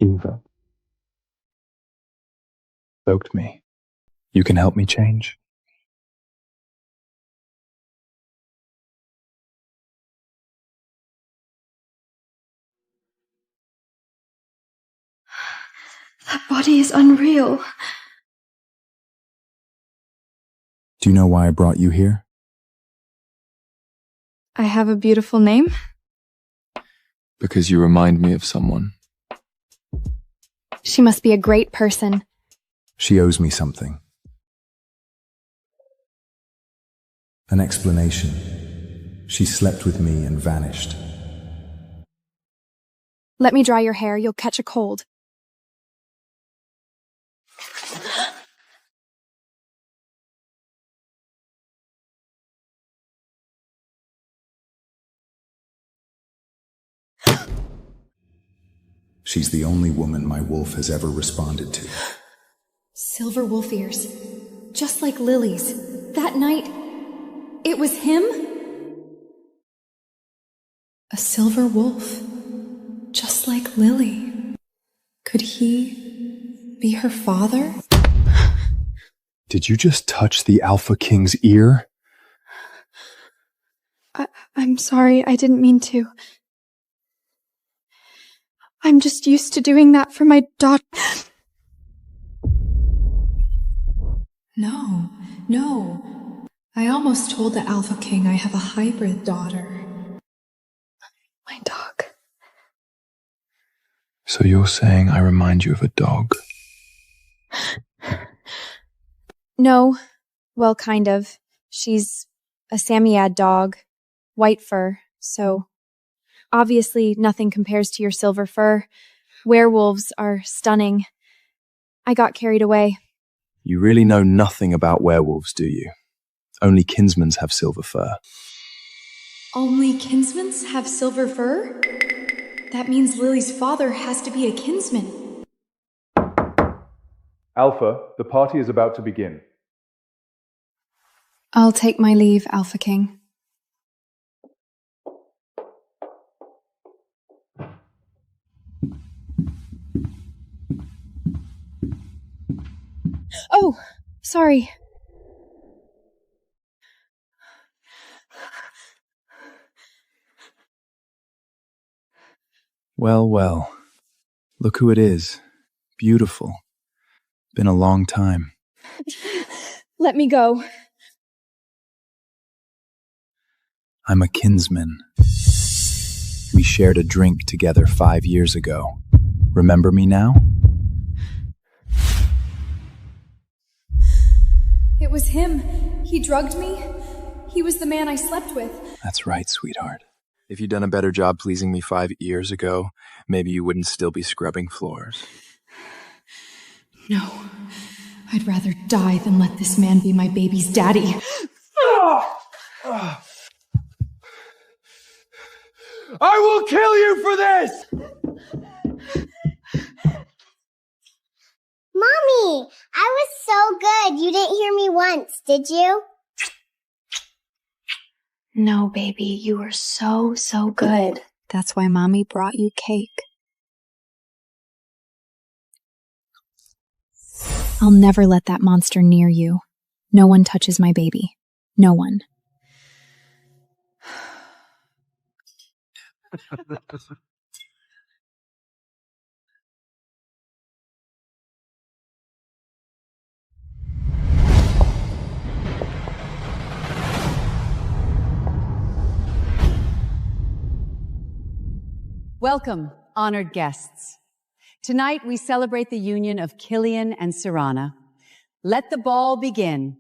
Eva. Spoke to me. You can help me change. That body is unreal. Do you know why I brought you here? I have a beautiful name. Because you remind me of someone. She must be a great person. She owes me something. An explanation. She slept with me and vanished. Let me dry your hair. You'll catch a cold. She's the only woman my wolf has ever responded to. Silver wolf ears. Just like Lily's. That night, it was him? A silver wolf. Just like Lily. Could he be her father? Did you just touch the Alpha King's ear? I'm sorry, I didn't mean to. I'm just used to doing that for my daughter. No. I almost told the Alpha King I have a hybrid daughter. My dog. So you're saying I remind you of a dog? No. Well, kind of. She's a Samiad dog. White fur, so obviously nothing compares to your silver fur. Werewolves are stunning. I got carried away. You really know nothing about werewolves, do you? Only kinsmans have silver fur. Only kinsmans have silver fur? That means Lily's father has to be a kinsman. Alpha, the party is about to begin. I'll take my leave, Alpha King. Oh, sorry. Well, well. Look who it is. Beautiful. Been a long time. Let me go. I'm a kinsman. We shared a drink together 5 years ago. Remember me now? It was him. He drugged me. He was the man I slept with. That's right, sweetheart. If you'd done a better job pleasing me 5 years ago, maybe you wouldn't still be scrubbing floors. No. I'd rather die than let this man be my baby's daddy. I will kill you for this! Mommy, I was so good. You didn't hear me once, did you? No, baby, you were so good. That's why Mommy brought you cake. I'll never let that monster near you. No one touches my baby. No one. Welcome, honored guests. Tonight we celebrate the union of Killian and Serana. Let the ball begin.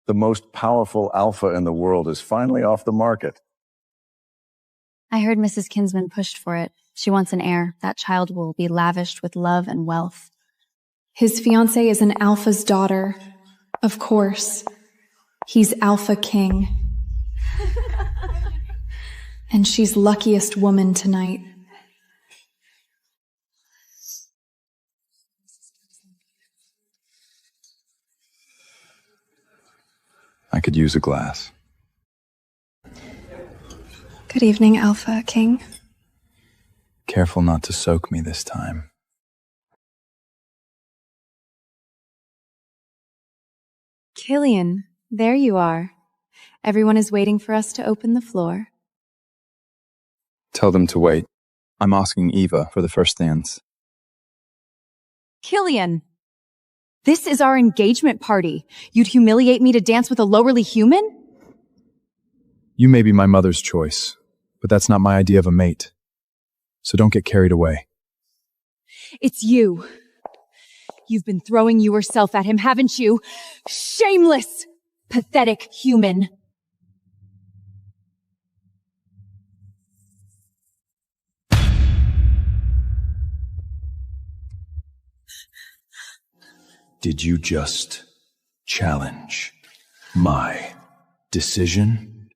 The most powerful alpha in the world is finally off the market. I heard Mrs. Kinsman pushed for it. She wants an heir. That child will be lavished with love and wealth. His fiancée is an alpha's daughter. Of course. He's Alpha King. And she's luckiest woman tonight. I could use a glass. Good evening, Alpha King. Careful not to soak me this time. Killian, there you are. Everyone is waiting for us to open the floor. Tell them to wait. I'm asking Eva for the first dance. Killian! This is our engagement party. You'd humiliate me to dance with a lowly human? You may be my mother's choice, but that's not my idea of a mate. So don't get carried away. It's you. You've been throwing yourself at him, haven't you? Shameless, pathetic human. Did you just challenge my decision?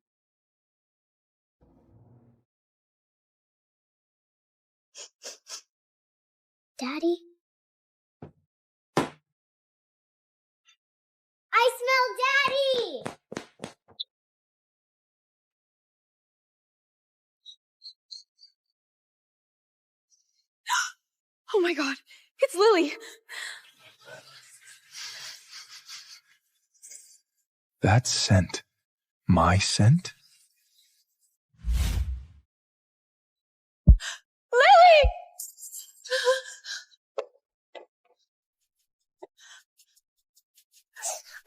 Daddy? I smell Daddy! Oh my god, it's Lily! That scent. My scent? Lily!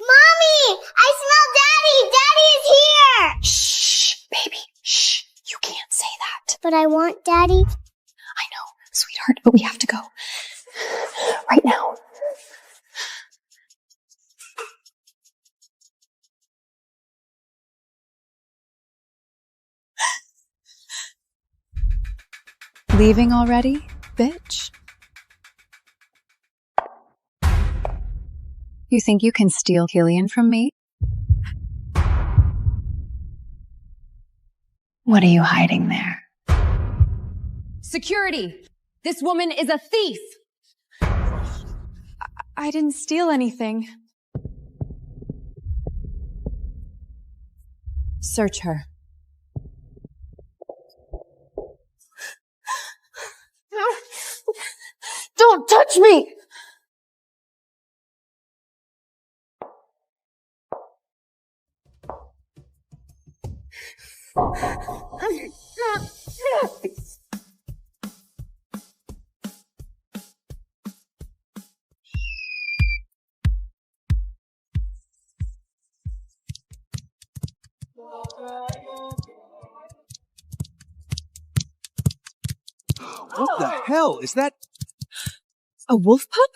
Mommy! I smell Daddy! Daddy is here! Shh, baby, shh. You can't say that. But I want Daddy. I know, sweetheart, but we have to go. Right now. Leaving already, bitch? You think you can steal Killian from me? What are you hiding there? Security! This woman is a thief! I didn't steal anything. Search her. Don't touch me! What the hell? Is that... A wolf pup?